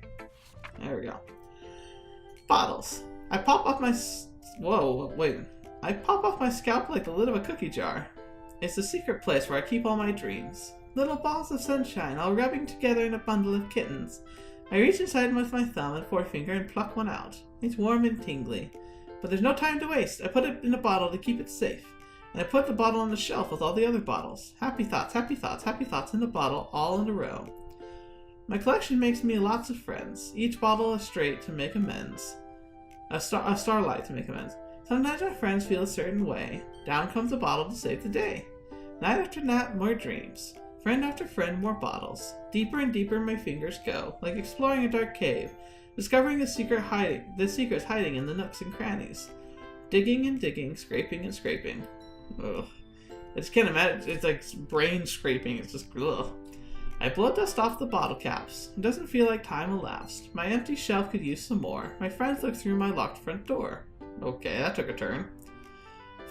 There we go. Bottles. I pop off my scalp like the lid of a cookie jar. It's the secret place where I keep all my dreams. Little balls of sunshine all rubbing together in a bundle of kittens. I reach inside with my thumb and forefinger and pluck one out. It's warm and tingly. But there's no time to waste. I put it in a bottle to keep it safe. And I put the bottle on the shelf with all the other bottles. Happy thoughts, happy thoughts, happy thoughts in the bottle, all in a row. My collection makes me lots of friends. Each bottle a straight to make amends. A starlight to make amends. Sometimes my friends feel a certain way. Down comes a bottle to save the day. Night after night, more dreams. Friend after friend, more bottles. Deeper and deeper my fingers go, like exploring a dark cave, discovering the secrets hiding in the nooks and crannies. Digging and digging, scraping and scraping. Ugh. I just can't imagine. It's like brain scraping. It's just ugh. I blow dust off the bottle caps. It doesn't feel like time elapsed. My empty shelf could use some more. My friends look through my locked front door. Okay, that took a turn.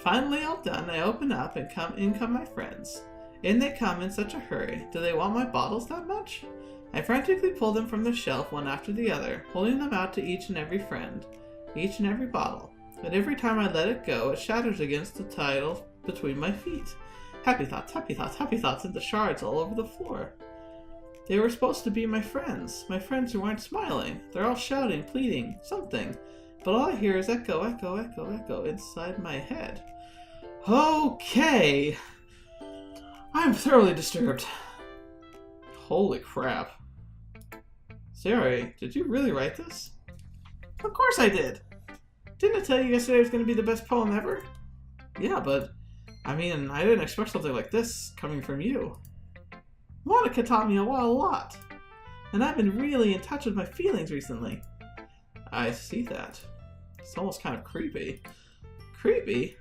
Finally all done, I open up and in come my friends. In they come in such a hurry. Do they want my bottles that much? I frantically pull them from the shelf one after the other, holding them out to each and every friend, each and every bottle. But every time I let it go, it shatters against the tile between my feet. Happy thoughts, happy thoughts, happy thoughts into shards all over the floor. They were supposed to be my friends who aren't smiling. They're all shouting, pleading, something. But all I hear is echo, echo, echo, echo inside my head. Okay. I'm thoroughly disturbed. Holy crap. Sayori, did you really write this? Of course I did. Didn't I tell you yesterday it was going to be the best poem ever? Yeah, but, I mean, I didn't expect something like this coming from you. Monika taught me a lot, and I've been really in touch with my feelings recently. I see that. It's almost kind of creepy. Creepy?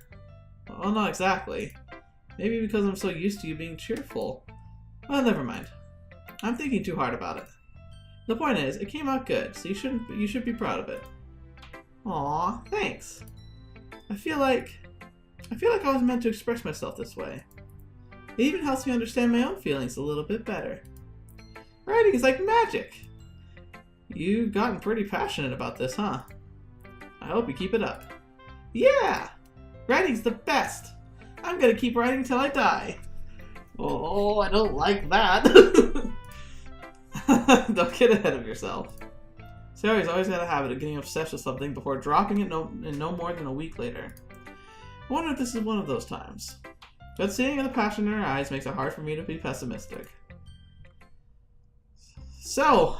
Well, not exactly. Maybe because I'm so used to you being cheerful. Well, never mind. I'm thinking too hard about it. The point is, it came out good, so you should be proud of it. Aw, thanks. I feel like I was meant to express myself this way. It even helps me understand my own feelings a little bit better. Writing is like magic. You've gotten pretty passionate about this, huh? I hope you keep it up. Yeah! Writing's the best! I'm gonna keep writing till I die. Oh, I don't like that. Don't get ahead of yourself. Sayori's always got a habit of getting obsessed with something before dropping it no more than a week later. I wonder if this is one of those times. But seeing the passion in her eyes makes it hard for me to be pessimistic. So,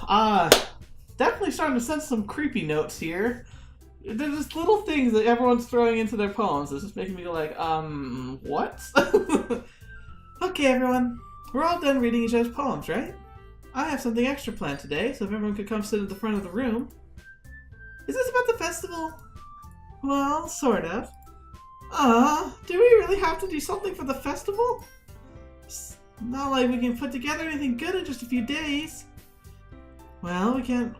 definitely starting to sense some creepy notes here. There's just little things that everyone's throwing into their poems. It's just making me go like, what? Okay, everyone. We're all done reading each other's poems, right? I have something extra planned today, so if everyone could come sit at the front of the room. Is this about the festival? Well, sort of. Do we really have to do something for the festival? It's not like we can put together anything good in just a few days. Well, we can't...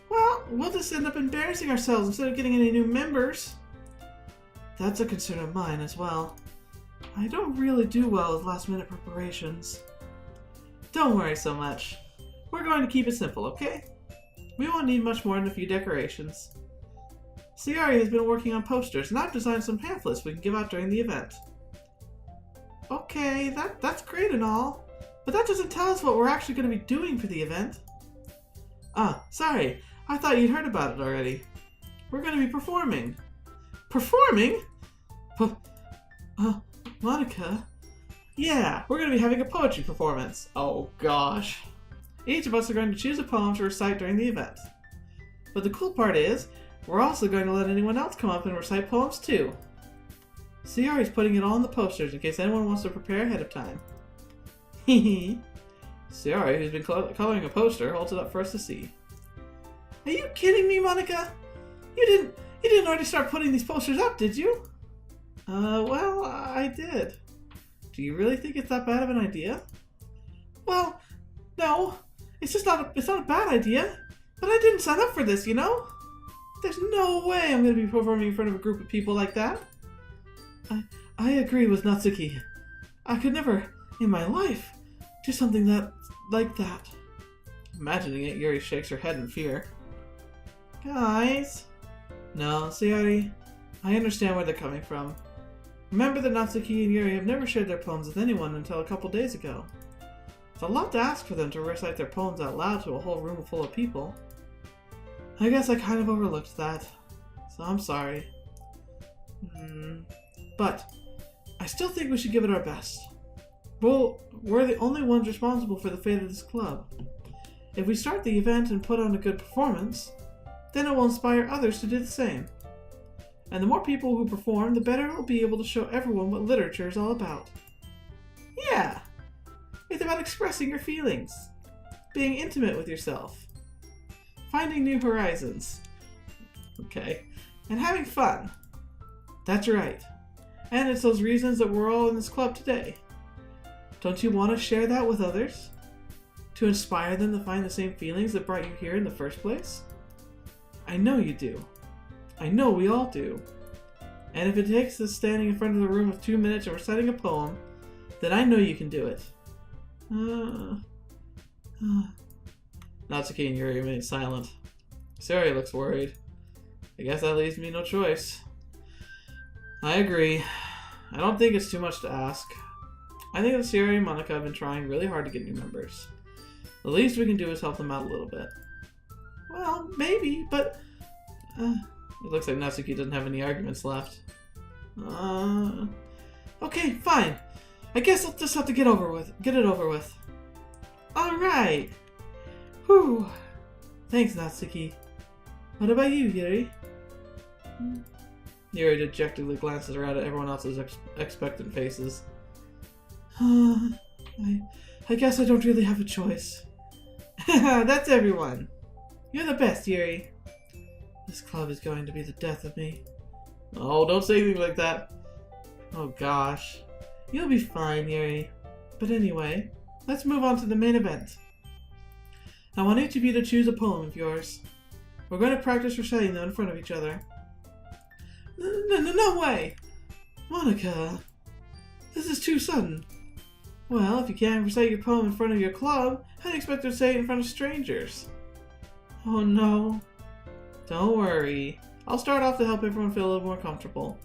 Well, we'll just end up embarrassing ourselves instead of getting any new members. That's a concern of mine as well. I don't really do well with last-minute preparations. Don't worry so much. We're going to keep it simple, okay? We won't need much more than a few decorations. Sayori has been working on posters, and I've designed some pamphlets we can give out during the event. Okay, that's great and all, but that doesn't tell us what we're actually going to be doing for the event. Sorry, I thought you'd heard about it already. We're going to be performing. Performing? Monika? Yeah, we're going to be having a poetry performance. Oh gosh. Each of us are going to choose a poem to recite during the event. But the cool part is, we're also going to let anyone else come up and recite poems too. Sayori's putting it all on the posters in case anyone wants to prepare ahead of time. Hehe. Sayori, who's been coloring a poster, holds it up for us to see. Are you kidding me, Monika? You didn't already start putting these posters up, did you? Well, I did. Do you really think it's that bad of an idea? Well, no. It's not a bad idea. But I didn't sign up for this, you know? There's no way I'm going to be performing in front of a group of people like that. I agree with Natsuki. I could never, in my life, do something like that. Imagining it, Yuri shakes her head in fear. Guys? No, Sayori, I understand where they're coming from. Remember that Natsuki and Yuri have never shared their poems with anyone until a couple days ago. It's a lot to ask for them to recite their poems out loud to a whole room full of people. I guess I kind of overlooked that, so I'm sorry. But I still think we should give it our best. Well, we're the only ones responsible for the fate of this club. If we start the event and put on a good performance, then it will inspire others to do the same. And the more people who perform, the better it will be able to show everyone what literature is all about. Yeah! It's about expressing your feelings, being intimate with yourself, finding new horizons, okay, and having fun. That's right. And it's those reasons that we're all in this club today. Don't you want to share that with others? To inspire them to find the same feelings that brought you here in the first place? I know you do. I know we all do. And if it takes us standing in front of the room with 2 minutes and reciting a poem, then I know you can do it. Natsuki and Yuri remain silent. Sayori looks worried. I guess that leaves me no choice. I agree. I don't think it's too much to ask. I think that Sayori and Monika have been trying really hard to get new members. The least we can do is help them out a little bit. Well, maybe, but... it looks like Natsuki doesn't have any arguments left. Okay, fine. I guess I'll just have to get it over with. Alright. Whew. Thanks, Natsuki. What about you, Yuri? Yuri dejectedly glances around at everyone else's expectant faces. I guess I don't really have a choice. That's everyone. You're the best, Yuri. This club is going to be the death of me. Oh, don't say anything like that. Oh gosh. You'll be fine, Yuri. But anyway, let's move on to the main event. I want each of you to choose a poem of yours. We're going to practice reciting them in front of each other. No way! Monika, this is too sudden. Well, if you can't recite your poem in front of your club, how do you expect to say it in front of strangers? Oh no. Don't worry. I'll start off to help everyone feel a little more comfortable.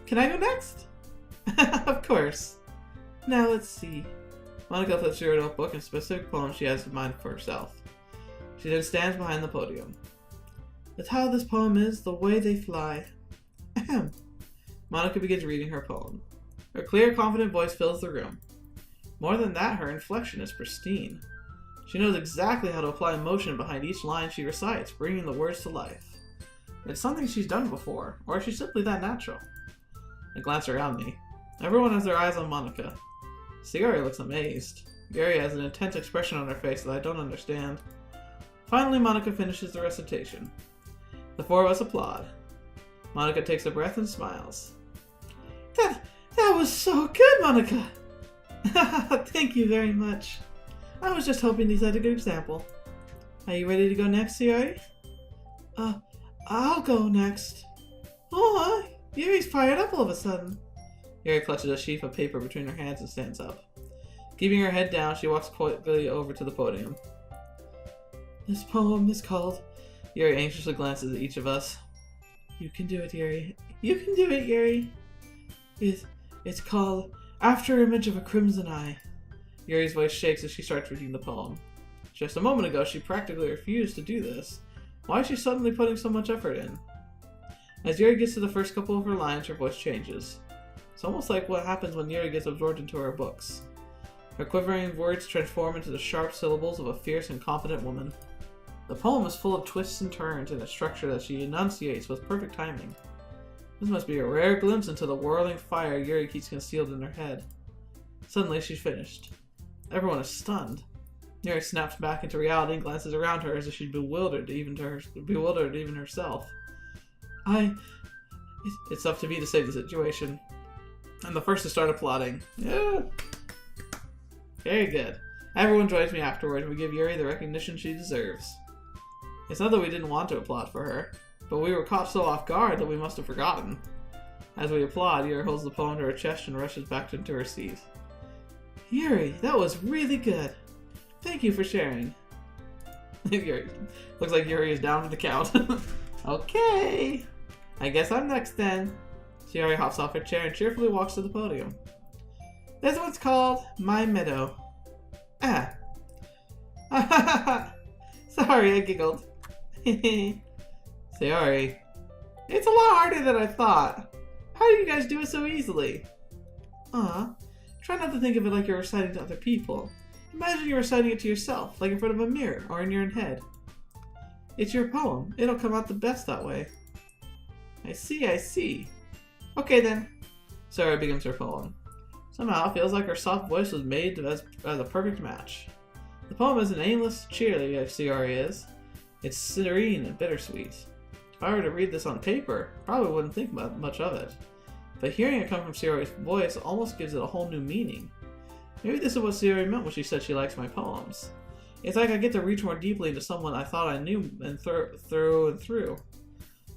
Can I go next? Of course. Now let's see. Monika flips through her notebook and specific poem she has in mind for herself. She then stands behind the podium. The title of this poem is The Way They Fly. Ahem. Monika begins reading her poem. Her clear, confident voice fills the room. More than that, her inflection is pristine. She knows exactly how to apply emotion behind each line she recites, bringing the words to life. It's something she's done before, or she's simply that natural. I glance around me. Everyone has their eyes on Monika. Sayori looks amazed. Yuri has an intense expression on her face that I don't understand. Finally, Monika finishes the recitation. The four of us applaud. Monika takes a breath and smiles. That was so good, Monika! Thank you very much. I was just hoping to set a good example. Are you ready to go next, Sayori? I'll go next. Oh, Yuri's fired up all of a sudden. Yuri clutches a sheaf of paper between her hands and stands up. Keeping her head down, she walks quickly over to the podium. This poem is called... Yuri anxiously glances at each of us. You can do it, Yuri. You can do it, Yuri. It's called After Image of a Crimson Eye. Yuri's voice shakes as she starts reading the poem. Just a moment ago, she practically refused to do this. Why is she suddenly putting so much effort in? As Yuri gets to the first couple of her lines, her voice changes. It's almost like what happens when Yuri gets absorbed into her books. Her quivering words transform into the sharp syllables of a fierce and confident woman. The poem is full of twists and turns in a structure that she enunciates with perfect timing. This must be a rare glimpse into the whirling fire Yuri keeps concealed in her head. Suddenly, she's finished. Everyone is stunned. Yuri snaps back into reality and glances around her as if she's bewildered even herself. It's up to me to save the situation. I'm the first to start applauding. Yeah. Very good. Everyone joins me afterward and we give Yuri the recognition she deserves. It's not that we didn't want to applaud for her, but we were caught so off guard that we must have forgotten. As we applaud, Yuri holds the poem to her chest and rushes back into her seat. Yuri, that was really good. Thank you for sharing. Yuri. Looks like Yuri is down for the count. Okay. I guess I'm next then. Sayori hops off her chair and cheerfully walks to the podium. This one's called My Meadow. Sorry, I giggled. Sayori. It's a lot harder than I thought. How do you guys do it so easily? Try not to think of it like you're reciting to other people. Imagine you're reciting it to yourself, like in front of a mirror or in your own head. It's your poem. It'll come out the best that way. I see. Okay then. Sayori begins her poem. Somehow it feels like her soft voice was made as a perfect match. The poem is an aimless cheerleader, Sayori is. It's serene and bittersweet. If I were to read this on paper, I probably wouldn't think much of it. But hearing it come from Sayori's voice almost gives it a whole new meaning. Maybe this is what Sayori meant when she said she likes my poems. It's like I get to reach more deeply into someone I thought I knew and through and through.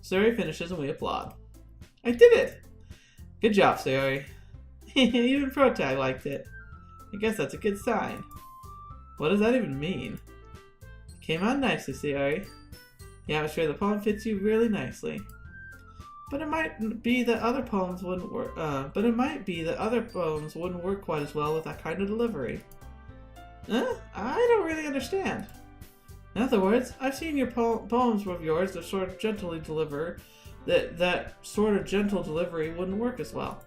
Sayori finishes and we applaud. I did it! Good job, Sayori. Even Protag liked it. I guess that's a good sign. What does that even mean? Came out nicely, Sayori. The atmosphere of the poem fits you really nicely. But it might be that other poems wouldn't work. Quite as well with that kind of delivery. I don't really understand. In other words, I've seen your poems of yours that sort of gently deliver. That sort of gentle delivery wouldn't work as well.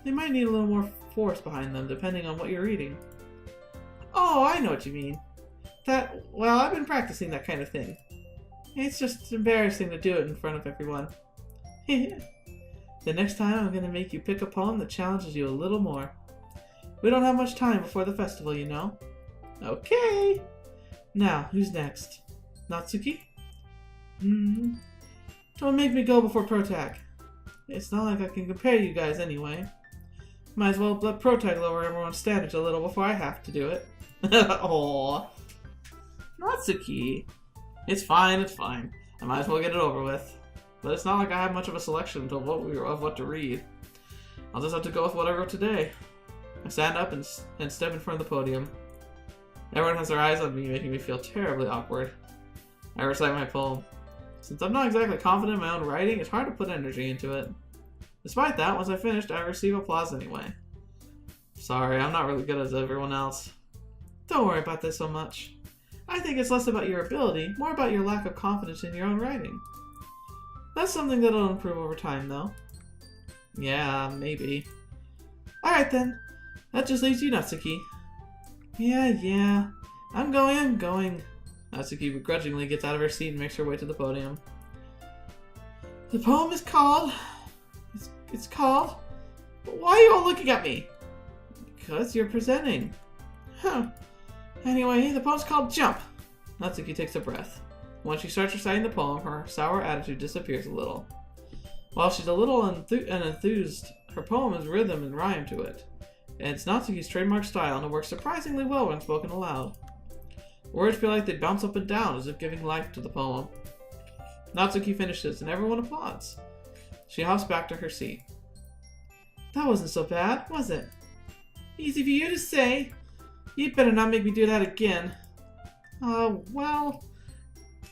They might need a little more force behind them, depending on what you're reading. Oh, I know what you mean. Well, I've been practicing that kind of thing. It's just embarrassing to do it in front of everyone. The next time I'm going to make you pick a poem that challenges you a little more. We don't have much time before the festival, you know. Okay. Now, who's next? Natsuki? Don't make me go before Protag. It's not like I can compare you guys anyway. Might as well let Protag lower everyone's standards a little before I have to do it. Aww. Natsuki. It's fine, it's fine. I might as well get it over with. But it's not like I have much of a selection of what to read. I'll just have to go with what I wrote today. I stand up and step in front of the podium. Everyone has their eyes on me, making me feel terribly awkward. I recite my poem. Since I'm not exactly confident in my own writing, it's hard to put energy into it. Despite that, once I finished, I receive applause anyway. Sorry, I'm not really good as everyone else. Don't worry about this so much. I think it's less about your ability, more about your lack of confidence in your own writing. That's something that'll improve over time, though. Yeah, maybe. Alright then. That just leaves you, Natsuki. Yeah. I'm going. Natsuki begrudgingly gets out of her seat and makes her way to the podium. The poem is called... It's called... Why are you all looking at me? Because you're presenting. Huh. Anyway, the poem's called Jump. Natsuki takes a breath. When she starts reciting the poem, her sour attitude disappears a little. While she's a little enthused, her poem has rhythm and rhyme to it. And it's Natsuki's trademark style, and it works surprisingly well when spoken aloud. Words feel like they bounce up and down, as if giving life to the poem. Natsuki finishes, and everyone applauds. She hops back to her seat. That wasn't so bad, was it? Easy for you to say. You'd better not make me do that again. Well...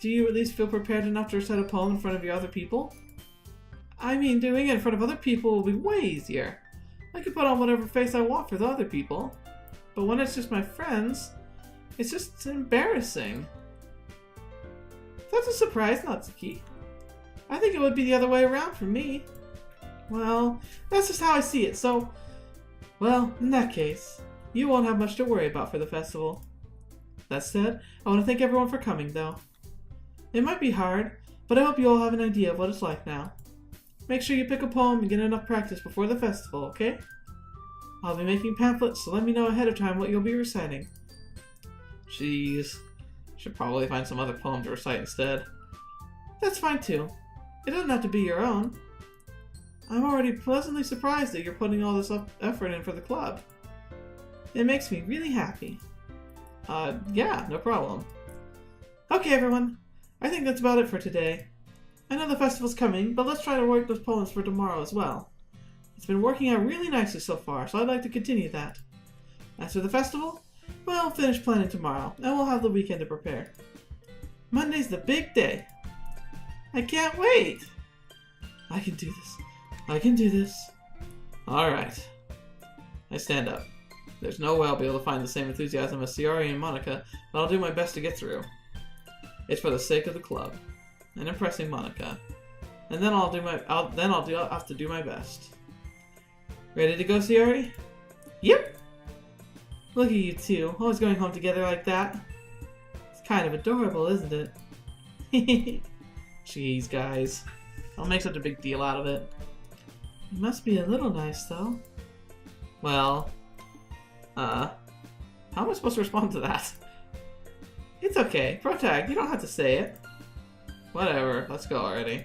Do you at least feel prepared enough to recite a poem in front of your other people? I mean, doing it in front of other people will be way easier. I could put on whatever face I want for the other people. But when it's just my friends, it's just embarrassing. That's a surprise, Natsuki. I think it would be the other way around for me. Well, that's just how I see it, so... Well, in that case, you won't have much to worry about for the festival. That said, I want to thank everyone for coming, though. It might be hard, but I hope you all have an idea of what it's like now. Make sure you pick a poem and get enough practice before the festival, okay? I'll be making pamphlets, so let me know ahead of time what you'll be reciting. Jeez. Should probably find some other poem to recite instead. That's fine too. It doesn't have to be your own. I'm already pleasantly surprised that you're putting all this effort in for the club. It makes me really happy. Yeah, no problem. Okay, everyone. I think that's about it for today. I know the festival's coming, but let's try to work those poems for tomorrow as well. It's been working out really nicely so far, so I'd like to continue that. As for the festival, we'll finish planning tomorrow, and we'll have the weekend to prepare. Monday's the big day. I can't wait! I can do this. I can do this. Alright. I stand up. There's no way I'll be able to find the same enthusiasm as Sayori and Monika, but I'll do my best to get through. It's for the sake of the club, and impressing Monika. And then I'll have to do my best. Ready to go, Sayori? Yep! Look at you two, always going home together like that. It's kind of adorable, isn't it? Jeez, guys. Don't make such a big deal out of it. It must be a little nice, though. Well, how am I supposed to respond to that? It's okay. Protag, you don't have to say it. Whatever, let's go already.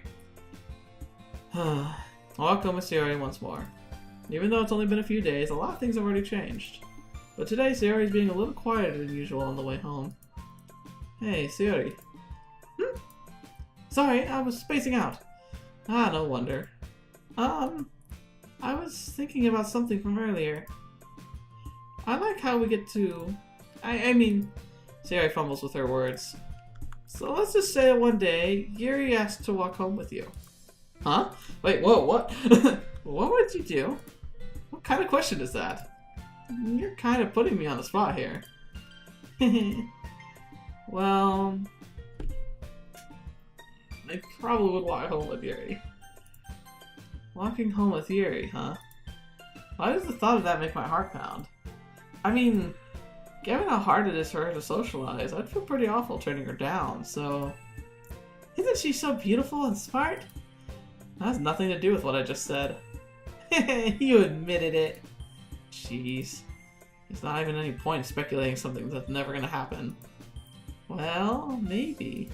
Welcome with Sayori once more. Even though it's only been a few days, a lot of things have already changed. But today, Sayori's being a little quieter than usual on the way home. Hey, Sayori. Sorry, I was spacing out. Ah, no wonder. I was thinking about something from earlier. I like how we get to... I mean, Sayori fumbles with her words. So let's just say that one day, Yuri asked to walk home with you. Huh? Wait, whoa, what? What would you do? What kind of question is that? You're kind of putting me on the spot here. Well... I probably would walk home with Yuri. Walking home with Yuri, huh? Why does the thought of that make my heart pound? I mean, given how hard it is for her to socialize, I'd feel pretty awful turning her down, so... Isn't she so beautiful and smart? That has nothing to do with what I just said. You admitted it. Jeez. There's not even any point in speculating something that's never gonna happen. Well, maybe.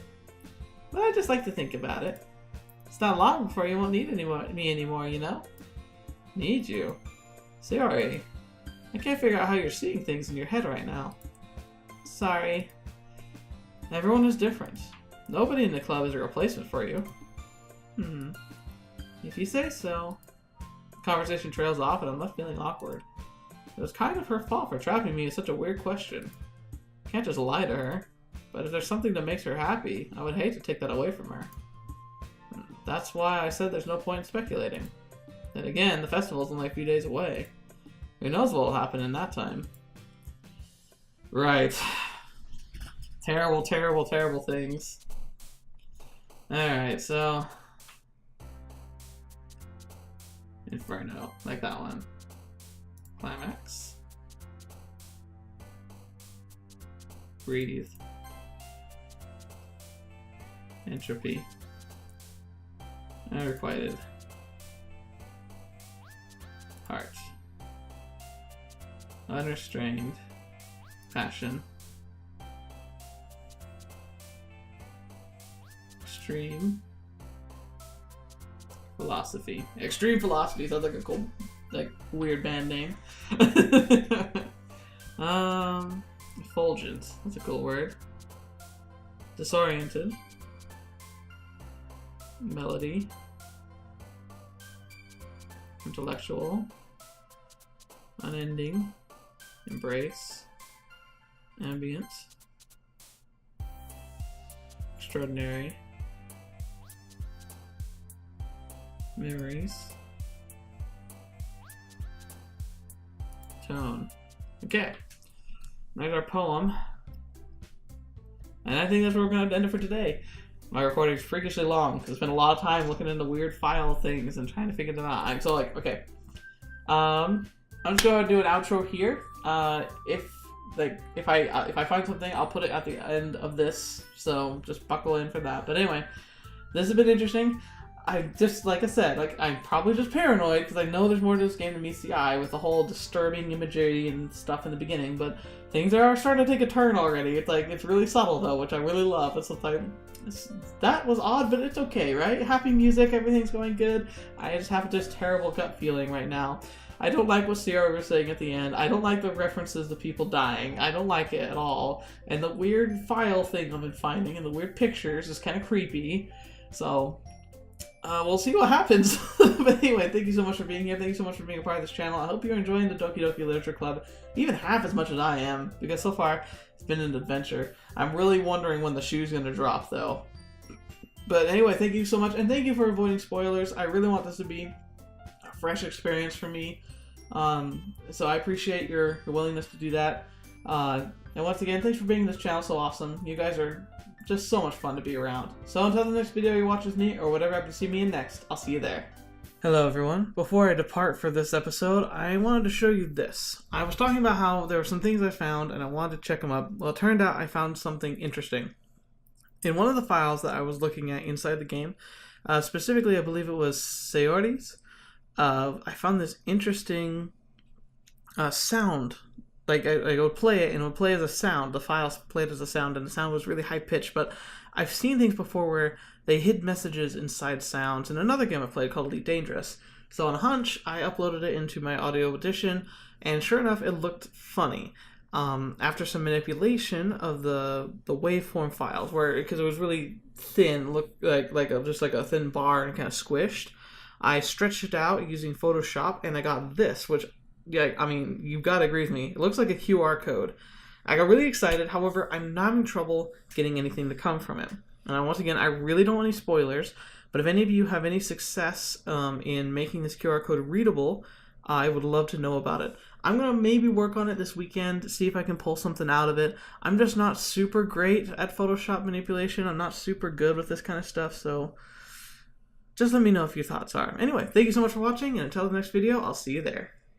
But I just like to think about it. It's not long before you won't need me anymore, you know? Need you? Sayori, I can't figure out how you're seeing things in your head right now. Sorry. Everyone is different. Nobody in the club is a replacement for you. If you say so. The conversation trails off and I'm left feeling awkward. It was kind of her fault for trapping me in such a weird question. I can't just lie to her. But if there's something that makes her happy, I would hate to take that away from her. That's why I said there's no point in speculating. Then again, the festival's only a few days away. Who knows what will happen in that time? Right. Terrible, terrible, terrible things. Alright, so... Inferno. Like that one. Climax. Breathe. Entropy. Unrequited. Heart. Unrestrained. Passion. Extreme. Philosophy. Extreme Philosophy sounds like a cool, like, weird band name. Effulgent. That's a cool word. Disoriented. Melody. Intellectual. Unending. Embrace. Ambient. Extraordinary. Memories. Tone. Okay. There's our poem. And I think that's where we're going to end it for today. My recording's freakishly long because I spent a lot of time looking into weird file things and trying to figure them out. I'm so like, okay. I'm just going to do an outro here. If I find something, I'll put it at the end of this. So just buckle in for that. But anyway, this has been interesting. I just, like I said, like, I'm probably just paranoid because I know there's more to this game than meets the eye with the whole disturbing imagery and stuff in the beginning, but things are starting to take a turn already. It's like, it's really subtle though, which I really love. It's like, that was odd, but it's okay, right? Happy music, everything's going good. I just have this terrible gut feeling right now. I don't like what Sayori was saying at the end. I don't like the references to people dying. I don't like it at all. And the weird file thing I've been finding and the weird pictures is kind of creepy. So... we'll see what happens. But anyway, thank you so much for being here. Thank you so much for being a part of this channel. I hope you're enjoying the Doki Doki Literature Club even half as much as I am, because so far it's been an adventure. I'm really wondering when the shoe's going to drop, though. But anyway, thank you so much, and thank you for avoiding spoilers. I really want this to be a fresh experience for me. So I appreciate your willingness to do that. And once again, thanks for being in this channel so awesome. You guys are just so much fun to be around. So until the next video you watch with me, or whatever happens to see me in next, I'll see you there. Hello everyone. Before I depart for this episode, I wanted to show you this. I was talking about how there were some things I found and I wanted to check them up. Well, it turned out I found something interesting. In one of the files that I was looking at inside the game, specifically I believe it was Sayori's, I found this interesting sound. Like, I would play it, and it would play as a sound. The files played as a sound, and the sound was really high-pitched, but I've seen things before where they hid messages inside sounds in another game I played called Elite Dangerous. So on a hunch, I uploaded it into my audio edition, and sure enough, it looked funny. After some manipulation of the waveform files, because it was really thin, looked like just like a thin bar and kind of squished, I stretched it out using Photoshop, and I got this, which, yeah, I mean, you've got to agree with me. It looks like a QR code. I got really excited. However, I'm not having trouble getting anything to come from it. And once again, I really don't want any spoilers, but if any of you have any success in making this QR code readable, I would love to know about it. I'm going to maybe work on it this weekend, see if I can pull something out of it. I'm just not super great at Photoshop manipulation. I'm not super good with this kind of stuff, so just let me know if your thoughts are. Anyway, thank you so much for watching, and until the next video, I'll see you there.